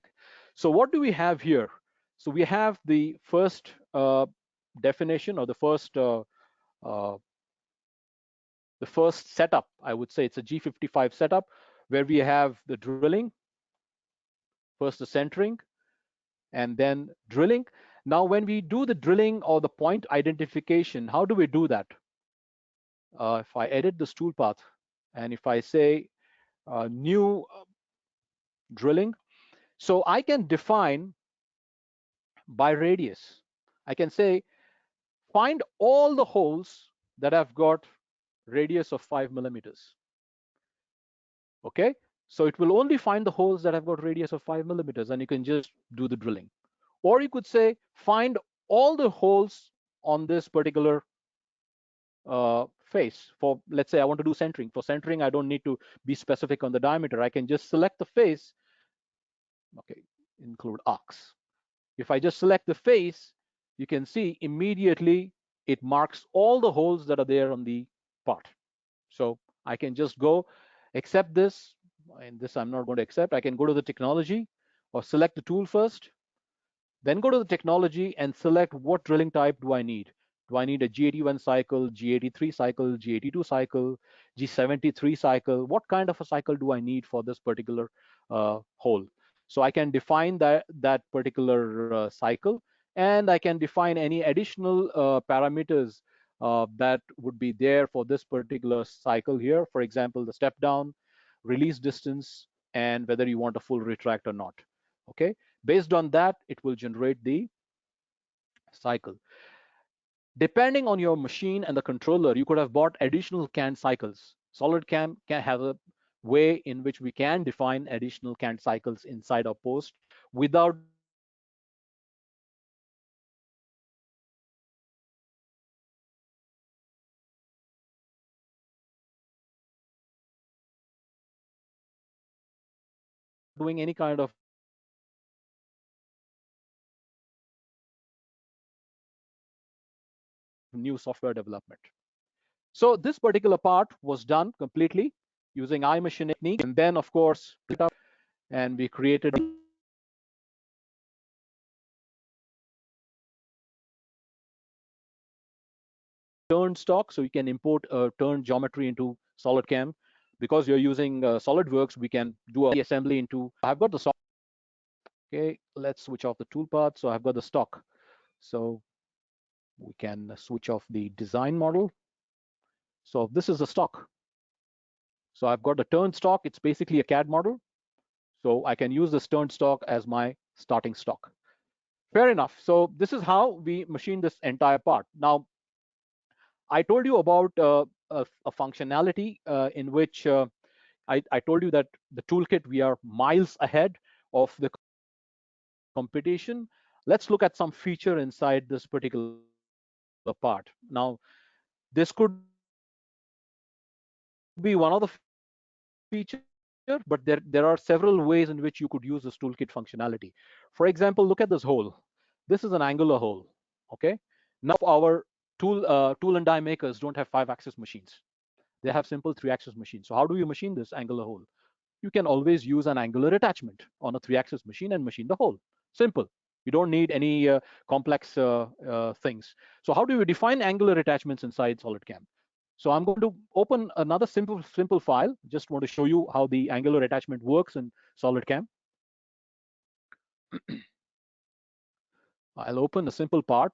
Speaker 1: So what do we have here? So we have the first definition, or the first uh, the first setup. I would say it's a G55 setup where we have the drilling, first the centering, and then drilling. Now, when we do the drilling or the point identification, how do we do that? If I edit this toolpath and if I say new drilling, so I can define by radius. I can say find all the holes that have got radius of 5 millimeters. Okay, so it will only find the holes that have got radius of 5 millimeters, and you can just do the drilling. Or you could say find all the holes on this particular face. For, let's say I want to do centering. For centering, I don't need to be specific on the diameter. I can just select the face. Okay, include arcs. If I just select the face, you can see immediately it marks all the holes that are there on the part. So I can just go accept this, and this I'm not going to accept. I can go to the technology or select the tool first, then go to the technology and select what drilling type do I need. Do I need a G81 cycle, G83 cycle, G82 cycle, G73 cycle? What kind of a cycle do I need for this particular hole? So I can define that particular cycle, and I can define any additional parameters that would be there for this particular cycle here. For example, the step down, release distance, and whether you want a full retract or not. Okay, based on that, it will generate the cycle. Depending on your machine and the controller, you could have bought additional canned cycles. SolidCAM can have a way in which we can define additional canned cycles inside our post without doing any kind of new software development. So this particular part was done completely using iMachining techniques, and then of course, and we created turn stock, so you can import turn geometry into SolidCAM. Because you're using SolidWorks, we can do the assembly into. I've got the stock. Okay, let's switch off the toolpath. So I've got the stock. So we can switch off the design model. So this is the stock. So I've got the turn stock. It's basically a CAD model. So I can use this turn stock as my starting stock. Fair enough. So this is how we machine this entire part. Now, I told you about a functionality in which I told you that the toolkit, we are miles ahead of the competition. Let's look at some feature inside this particular part. Now, this could be one of the feature, but there are several ways in which you could use this toolkit functionality. For example, look at this hole. This is an angular hole. Okay. Now, most of our tool and die makers don't have 5-axis machines. They have simple 3-axis machines. So how do you machine this angular hole? You can always use an angular attachment on a 3-axis machine and machine the hole. Simple. You don't need any complex things. So how do we define angular attachments inside SolidCAM? So I'm going to open another simple file. Just want to show you how the angular attachment works in SolidCAM. I'll open a simple part.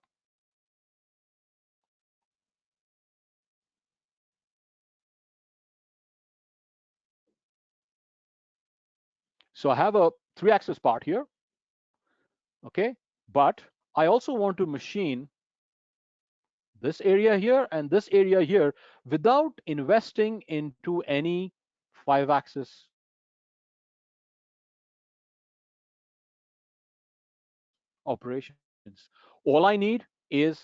Speaker 1: So I have a 3-axis part here. Okay, but I also want to machine this area here and this area here without investing into any 5-axis operations. All I need is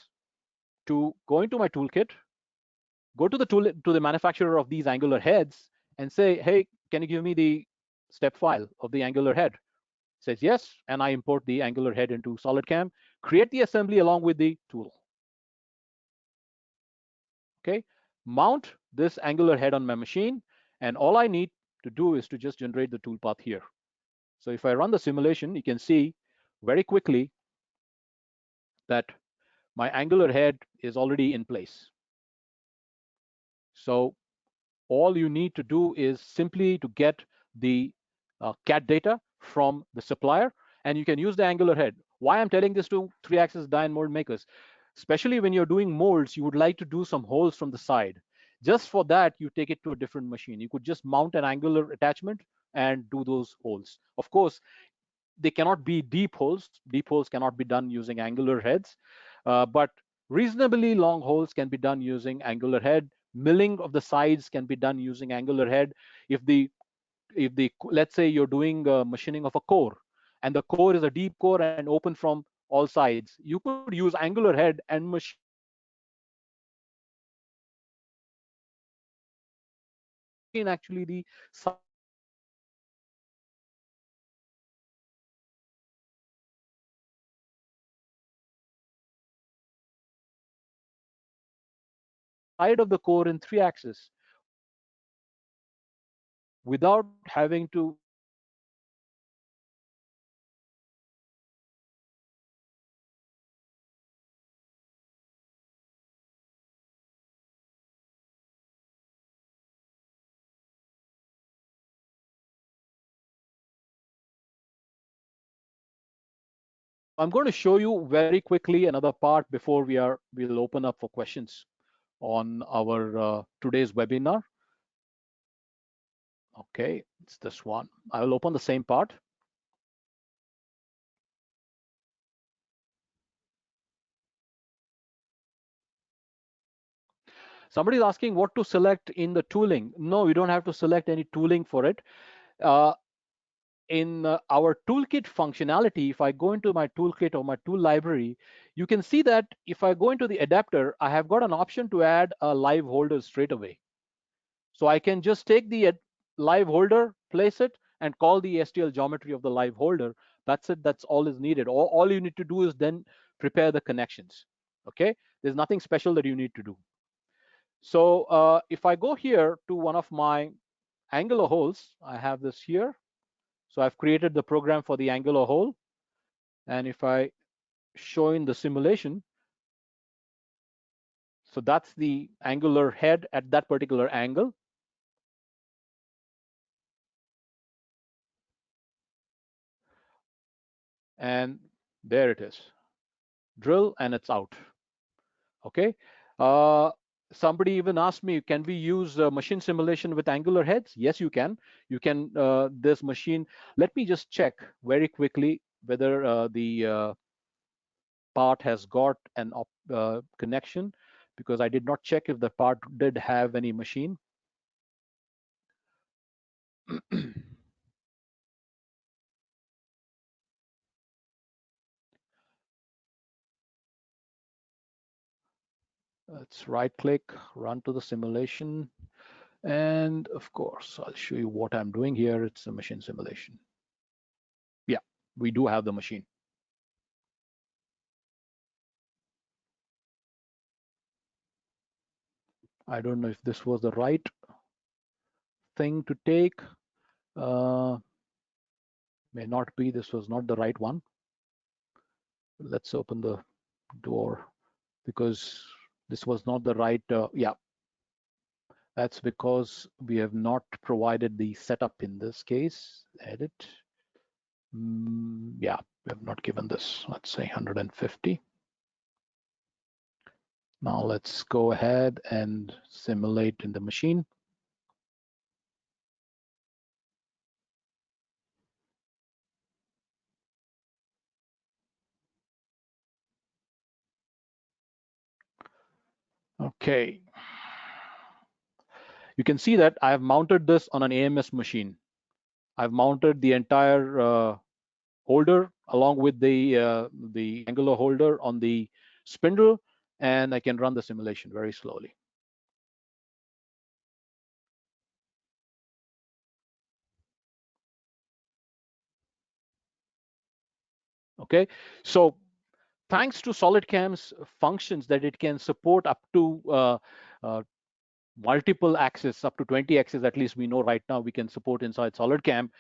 Speaker 1: to go into my toolkit, go to the manufacturer of these angular heads and say, hey, can you give me the step file of the angular head? Says yes, and I import the angular head into SolidCAM, create the assembly along with the tool. Okay, mount this angular head on my machine, and all I need to do is to just generate the toolpath here. So if I run the simulation, you can see very quickly that my angular head is already in place. So All you need to do is simply to get the CAD data from the supplier, and you can use the angular head. Why I'm telling this to 3-axis die and mold makers, especially when you're doing molds, you would like to do some holes from the side. Just for that, you take it to a different machine. You could just mount an angular attachment and do those holes. Of course, they cannot be deep holes. Deep holes cannot be done using angular heads, but reasonably long holes can be done using angular head. Milling of the sides can be done using angular head. If the let's say you're doing machining of a core, and the core is a deep core and open from all sides, you could use angular head and machine actually the side of the core and mount it on the side of the core. So you can see that I have mounted the side of the core in 3-axis without having to I'm going to show you very quickly another part before we'll open up for questions on our today's webinar. Okay, it's this one. I will open the same part. Somebody is asking what to select in the tooling. No, you don't have to select any tooling for it. Uh, in our toolkit functionality, if I go into my toolkit or my tool library, you can see that if I go into the adapter, I have got an option to add a live holder straight away. So I can just take the live holder, place it, and call the STL geometry of the live holder. That's it. That's all is needed. All you need to do is then prepare the connections. Okay, there's nothing special that you need to do. So if I go here to one of my angular holes, I have this here. So I've created the program for the angular hole. And if I show in the simulation, so that's the angular head at that particular angle. And there it is. Drill and it's out. Okay. Uh, Somebody even asked me, can we use machine simulation with angular heads? Yes, you can. You can, this machine, let me just check very quickly whether the part has got an connection, because I did not check if the part did have any machine. Let's right click, run to the simulation. And of course, I'll show you what I'm doing here. It's a machine simulation. Yeah, we do have the machine. I don't know if this was the right thing to take. May not be. This was not the right one. Let's open the door, because this was not the right. Yeah, that's because we have not provided the setup in this case. Edit. Yeah, we have not given this. Let's say 150. Now let's go ahead and simulate in the machine. Okay. You can see that I have mounted this on an AMS machine. I've mounted the entire holder along with the angular holder on the spindle, and I can run the simulation very slowly. Okay, so thanks to SolidCAM's functions that it can support up to uh, multiple axes, up to 20 axes, at least we know right now we can support inside SolidCAM.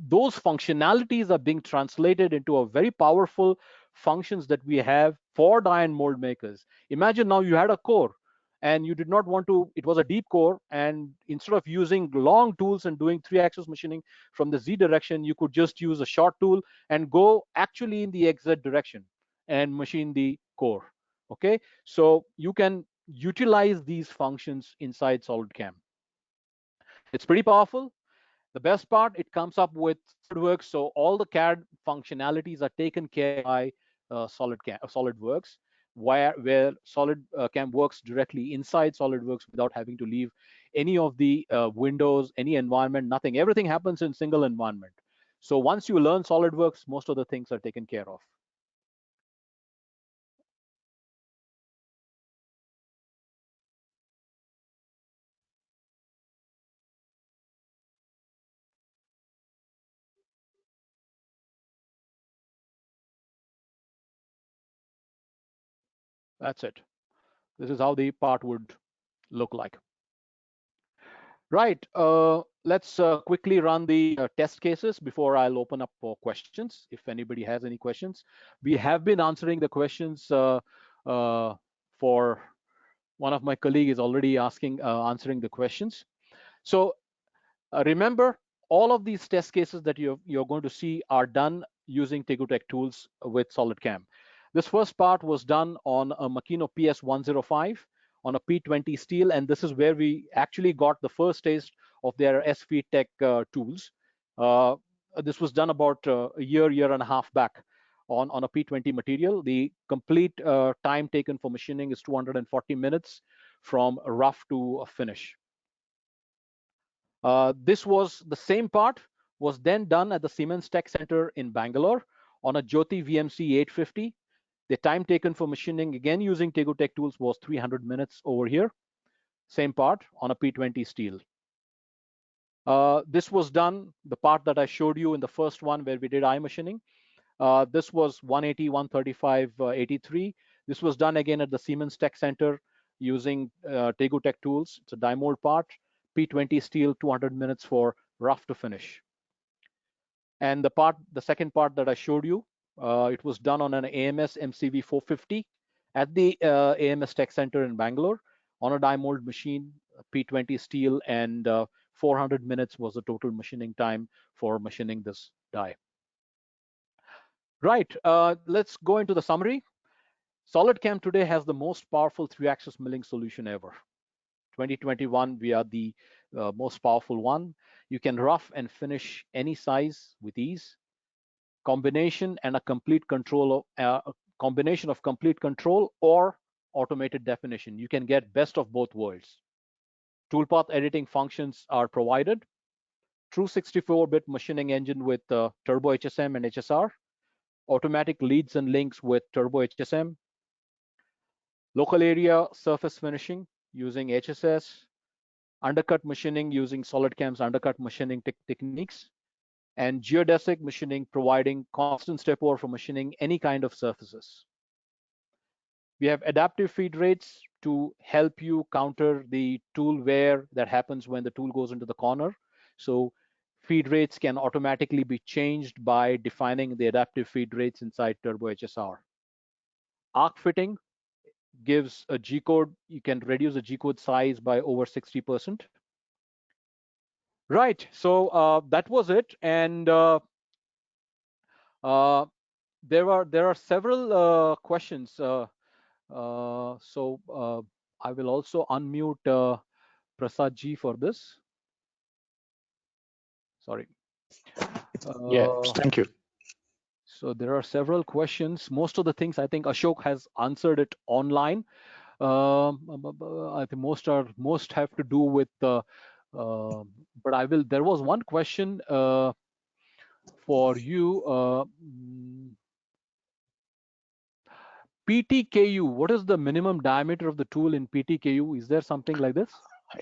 Speaker 1: Those functionalities are being translated into a very powerful functions that we have for die and mold makers. Imagine now you had a core and you did not want to, it was a deep core, and instead of using long tools and doing 3-axis machining from the Z direction, you could just use a short tool and go actually in the XZ direction and machine the core. Okay, so you can utilize these functions inside SolidCAM. It's pretty powerful. The best part, it comes up with SolidWorks, so all the CAD functionalities are taken care by SolidWorks, where SolidCAM works directly inside SolidWorks without having to leave any of the windows, any environment, nothing. Everything happens in single environment. So once you learn SolidWorks, most of the things are taken care of. That's it. This is how the part would look like. Right. Let's quickly run the test cases before I'll open up for questions. If anybody has any questions, we have been answering the questions for one of my colleagues is already answering the questions. So remember, all of these test cases that you're going to see are done using Tegutech tools with SolidCAM. This first part was done on a Makino PS105 on a P20 steel, and this is where we actually got the first taste of their SV Tech tools. Uh, this was done about a year and a half back on a P20 material. The complete time taken for machining is 240 minutes from rough to a finish. This was the same part was then done at the Siemens Tech Center in Bangalore on a Jyoti VMC 850. The time taken for machining, again using Tegutech tools, was 300 minutes over here. Same part on a P20 steel. This was done, the part that I showed you in the first one where we did eye machining. This was 180, 135, 83. This was done again at the Siemens Tech Center using Tegutech tools. It's a die mold part, P20 steel, 200 minutes for rough to finish. And the second part that I showed you, it was done on an AMS MCV 450 at the AMS Tech Center in Bangalore on a die mold machine, P20 steel, and 400 minutes was the total machining time for machining this die. Right, let's go into the summary. SolidCAM today has the most powerful 3-axis milling solution ever. 2021, we are the most powerful one. You can rough and finish any size with ease. Combination and a complete control of combination of complete control or automated definition. You can get best of both worlds. Toolpath editing functions are provided. True 64-bit machining engine with Turbo HSM and HSR. Automatic leads and links with Turbo HSM. Local area surface finishing using HSS. Undercut machining using SolidCAM's undercut machining techniques. And geodesic machining providing constant step over for machining any kind of surfaces. We have adaptive feed rates to help you counter the tool wear that happens when the tool goes into the corner. So feed rates can automatically be changed by defining the adaptive feed rates inside Turbo HSR. Arc fitting gives a G-code. You can reduce the G-code size by over 60%. Right, so that was it. And there are several questions. So I will also unmute Prasad ji for this. Sorry.
Speaker 2: Yeah, thank you.
Speaker 1: So there are several questions. Most of the things I think Ashok has answered it online. I think most have to do with but I will. There was one question for you. PTKU, what is the minimum diameter of the tool in PTKU? Is there something like this?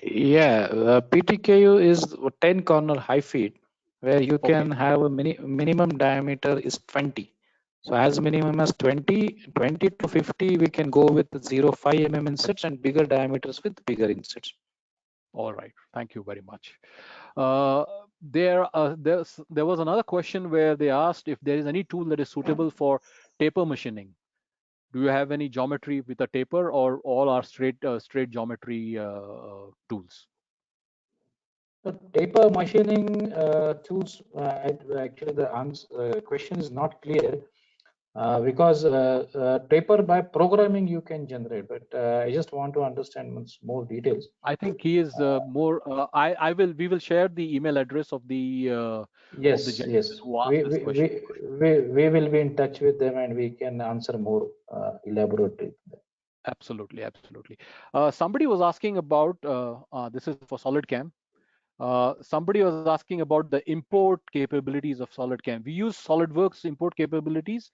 Speaker 2: Yeah, PTKU is 10 corner high feed, where you can have a minimum diameter is 20. So as minimum as 20 to 50, we can go with 0.5 mm insets and bigger diameters with bigger insets.
Speaker 1: All right, thank you very much. There was another question where they asked if there is any tool that is suitable for taper machining. Do you have any geometry with a taper, or all are straight geometry tools?
Speaker 2: The taper machining tools, actually the question is not clear because taper by programming you can generate, but I just want to understand more details.
Speaker 1: I think he is more. I will. We will share the email address of the
Speaker 2: Yes,
Speaker 1: gentleman
Speaker 2: yes,
Speaker 1: who asked this question for you.
Speaker 2: we will be in touch with them and we can answer more elaborately.
Speaker 1: Absolutely, absolutely. Somebody was asking about this is for SolidCAM. Somebody was asking about the import capabilities of SolidCAM. We use SolidWorks import capabilities.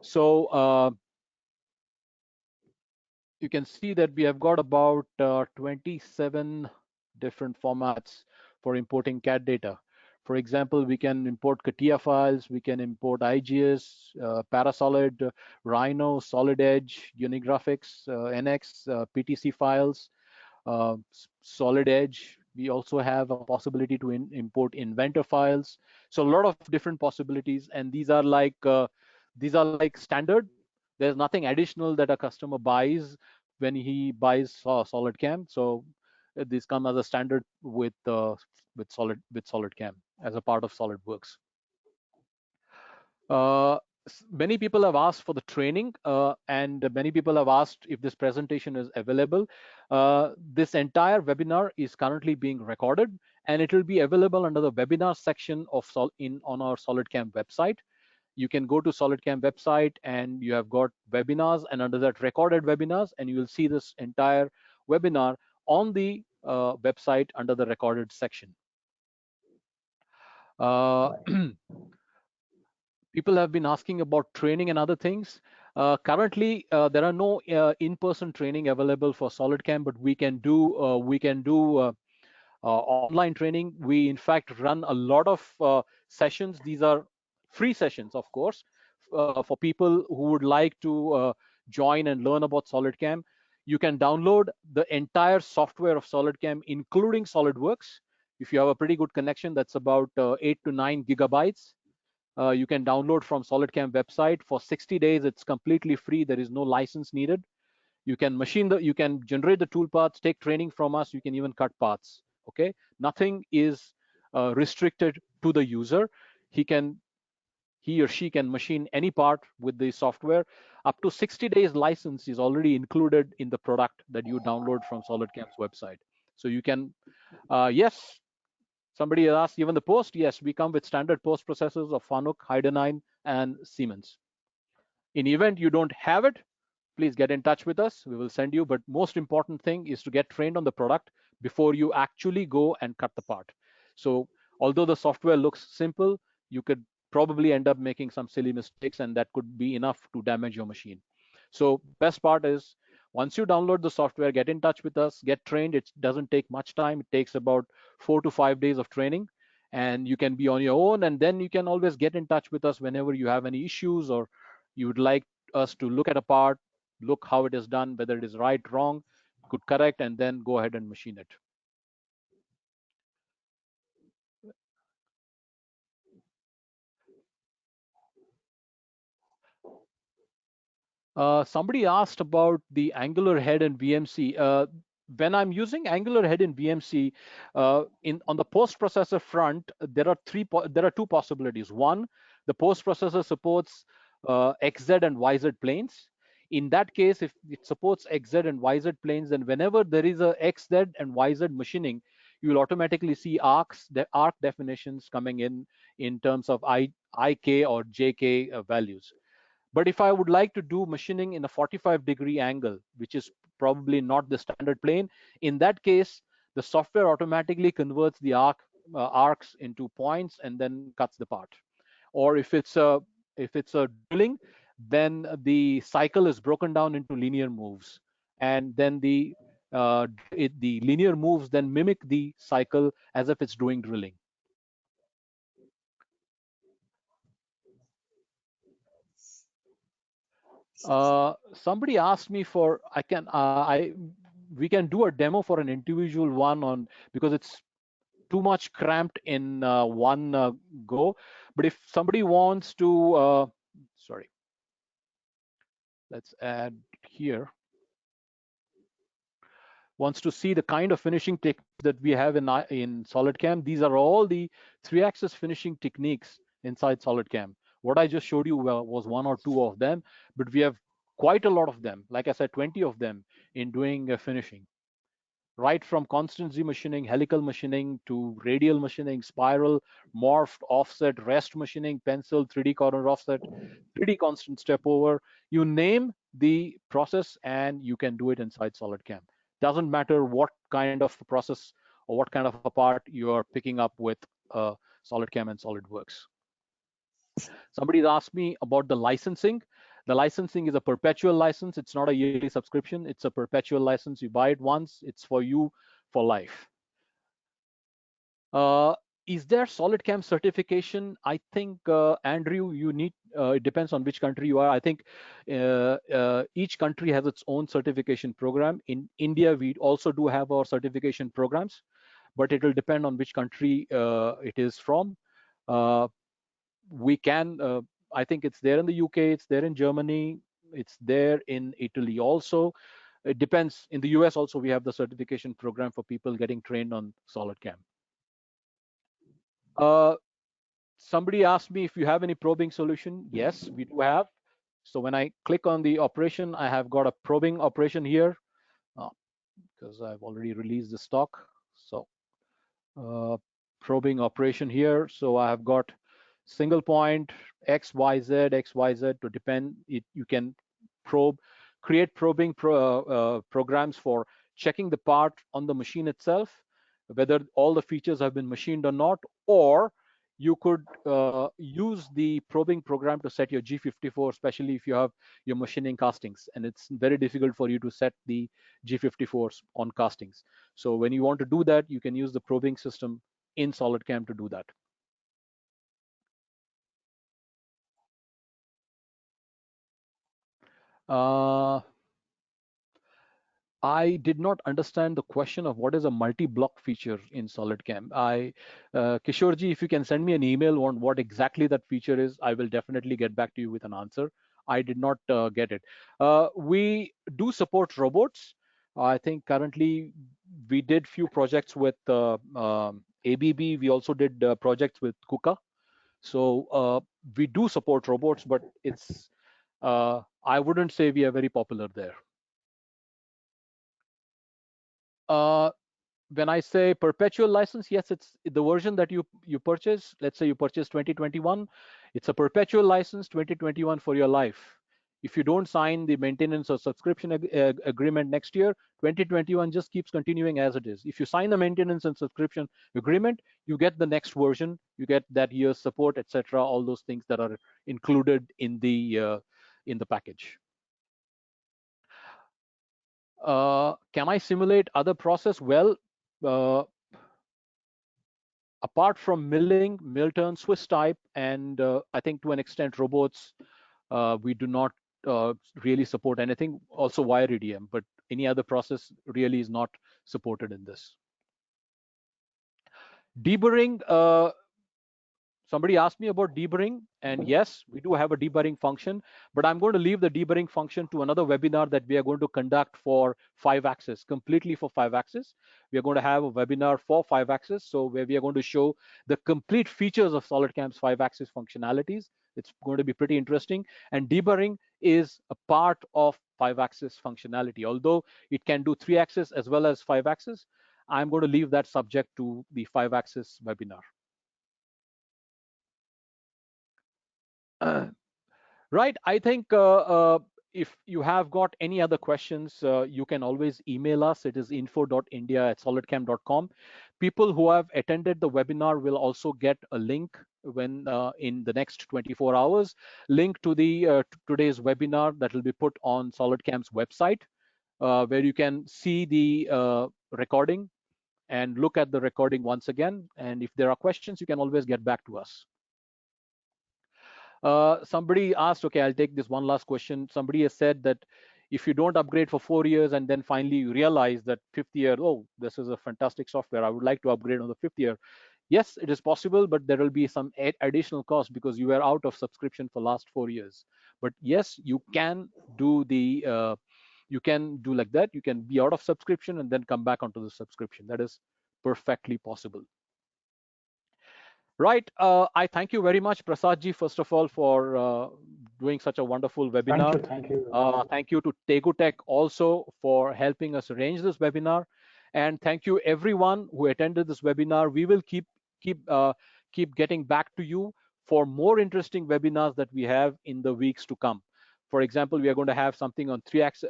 Speaker 1: So you can see that we have got about 27 different formats for importing CAD data. For example, we can import CATIA files, we can import IGS, Parasolid, Rhino, Solid Edge, Unigraphics, NX, PTC files, Solid Edge. We also have a possibility to import Inventor files. So a lot of different possibilities, and these are like standard. There's nothing additional that a customer buys when he buys SolidCAM. So these come as a standard with SolidCAM as a part of SolidWorks. Uh, Many people have asked for the training, and many people have asked if this presentation is available. This entire webinar is currently being recorded, and it will be available under the webinar section of on our SolidCAM website. You can go to SolidCAM website and you have got webinars, and under that recorded webinars, and you will see this entire webinar on the website under the recorded section. People have been asking about training and other things. Currently, there are no in-person training available for SolidCAM, but we can do online training. We in fact run a lot of sessions. These are free sessions, of course, for people who would like to join and learn about SolidCAM. You can download the entire software of SolidCAM, including SolidWorks. If you have a pretty good connection, that's about 8 to 9 gigabytes. You can download from SolidCAM website for 60 days. It's completely free. There is no license needed. You can generate the tool paths, take training from us. You can even cut paths. Okay, nothing is restricted to the user. He or she can machine any part with the software. Up to 60 days license is already included in the product that you download from SolidCAM's website. So you can, yes, somebody asked, even the post, yes, we come with standard post processors of Fanuc, Heidenhain, and Siemens. In event you don't have it, please get in touch with us. We will send you. But most important thing is to get trained on the product before you actually go and cut the part. So although the software looks simple, you could probably end up making some silly mistakes, and that could be enough to damage your machine. So best part is, once you download the software, get in touch with us, get trained. It doesn't take much time. It takes about 4 to 5 days of training, and you can be on your own. And then you can always get in touch with us whenever you have any issues, or you would like us to look at a part, look how it is done, whether it is right, wrong, could correct, and then go ahead and machine it. Somebody asked about the angular head in VMC. When I'm using angular head in VMC, on the post processor front, there are two possibilities. One, the post processor supports XZ and YZ planes. In that case, if it supports XZ and YZ planes, then whenever there is a XZ and YZ machining, you will automatically see arc definitions coming in terms of IK or JK values. But if I would like to do machining in a 45-degree angle, which is probably not the standard plane, in that case, the software automatically converts the arcs into points and then cuts the part. Or if it's a drilling, then the cycle is broken down into linear moves, and then the linear moves then mimic the cycle as if it's doing drilling. Somebody asked me for we can do a demo for an individual one on, because it's too much cramped in one go. But if somebody wants to sorry Let's add here. Wants to see the kind of finishing techniques that we have in SolidCAM. These are all the three-axis finishing techniques inside SolidCAM. What I just showed you was one or two of them, but we have quite a lot of them. Like I said, 20 of them in doing finishing. Right from constant Z machining, helical machining to radial machining, spiral, morphed, offset, rest machining, pencil, 3D corner offset, 3D constant step over. You name the process and you can do it inside SolidCAM. Doesn't matter what kind of process or what kind of a part you are picking up with SolidCAM and SolidWorks. Somebody's asked me about the licensing. The licensing is a perpetual license. It's not a yearly subscription. It's a perpetual license. You buy it once, it's for you for life. Is there SolidCAM certification? I think, Andrew, you need, it depends on which country you are. I think each country has its own certification program. In India, we also do have our certification programs, but it will depend on which country it is from. We can, I think it's there in the UK, it's there in Germany, it's there in Italy also. It depends. In the US also, we have the certification program for people getting trained on SolidCAM. Somebody asked me if you have any probing solution. Yes, we do have. So when I click on the operation, I have got a probing operation here because I've already released the stock. So probing operation here. So I have got single point XYZ to depend. You can probe, create probing programs for checking the part on the machine itself, whether all the features have been machined or not, or you could use the probing program to set your G54, especially if you have your machining castings, and it's very difficult for you to set the G54s on castings. So when you want to do that, you can use the probing system in SolidCAM to do that. I did not understand the question of what is a multi-block feature in SolidCAM. Kishorji, if you can send me an email on what exactly that feature is, I will definitely get back to you with an answer. I did not get it. We do support robots. I think currently we did few projects with ABB. We also did projects with KUKA. So we do support robots, but it's I wouldn't say we are very popular there. When I say perpetual license, yes, it's the version that you purchase. Let's say you purchase 2021, it's a perpetual license 2021 for your life. If you don't sign the maintenance or subscription agreement next year, 2021 just keeps continuing as it is. If you sign the maintenance and subscription agreement, you get the next version, you get that year's support, etc. All those things that are included in the package. Can I simulate other process? Well, apart from milling, mill turn, Swiss type, and I think to an extent robots, we do not really support anything. Also wire EDM, but any other process really is not supported in this. Deburring, somebody asked me about deburring, and yes, we do have a deburring function, but I'm going to leave the deburring function to another webinar that we are going to conduct for 5-axis, completely for 5-axis. We are going to have a webinar for 5-axis, so where we are going to show the complete features of SolidCAM's 5-axis functionalities. It's going to be pretty interesting, and deburring is a part of 5-axis functionality. Although it can do 3-axis as well as 5-axis, I'm going to leave that subject to the 5-axis webinar. Right. I think if you have got any other questions, you can always email us. It is info.india@solidcam.com. People who have attended the webinar will also get a link when in the next 24 hours, link to the today's webinar that will be put on SolidCAM's website, where you can see the recording and look at the recording once again. And if there are questions, you can always get back to us. Somebody asked, okay, I'll take this one last question. Somebody has said that if you don't upgrade for 4 years and then finally you realize that 5th year, oh, this is a fantastic software, I would like to upgrade on the 5th year. Yes, it is possible, but there will be some additional cost because you were out of subscription for last 4 years. But yes, you can do the you can do like that. You can be out of subscription and then come back onto the subscription. That is perfectly possible. Right. I thank you very much, Prasadji, first of all, for doing such a wonderful
Speaker 2: Thank
Speaker 1: webinar.
Speaker 2: you. Thank you.
Speaker 1: Thank you to Tegutech also for helping us arrange this webinar. And thank you everyone who attended this webinar. We will keep keep getting back to you for more interesting webinars that we have in the weeks to come. For example, we are going to have something on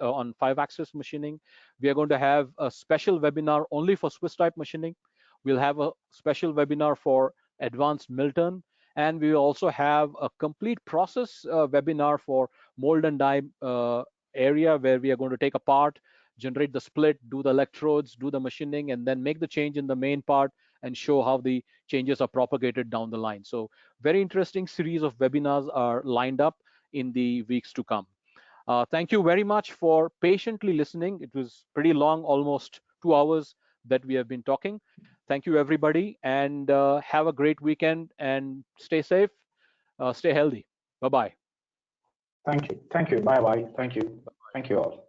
Speaker 1: on 5-axis machining. We are going to have a special webinar only for Swiss type machining. We'll have a special webinar for advanced Milton, and we will also have a complete process webinar for mold and die area, where we are going to take apart, generate the split, do the electrodes, do the machining, and then make the change in the main part and show how the changes are propagated down the line. So very interesting series of webinars are lined up in the weeks to come. Thank you very much for patiently listening. It was pretty long, almost 2 hours that we have been talking. Thank you, everybody, and have a great weekend and stay safe, stay healthy. Bye-bye.
Speaker 2: Thank you. Thank you. Bye bye. Thank you. Thank you all.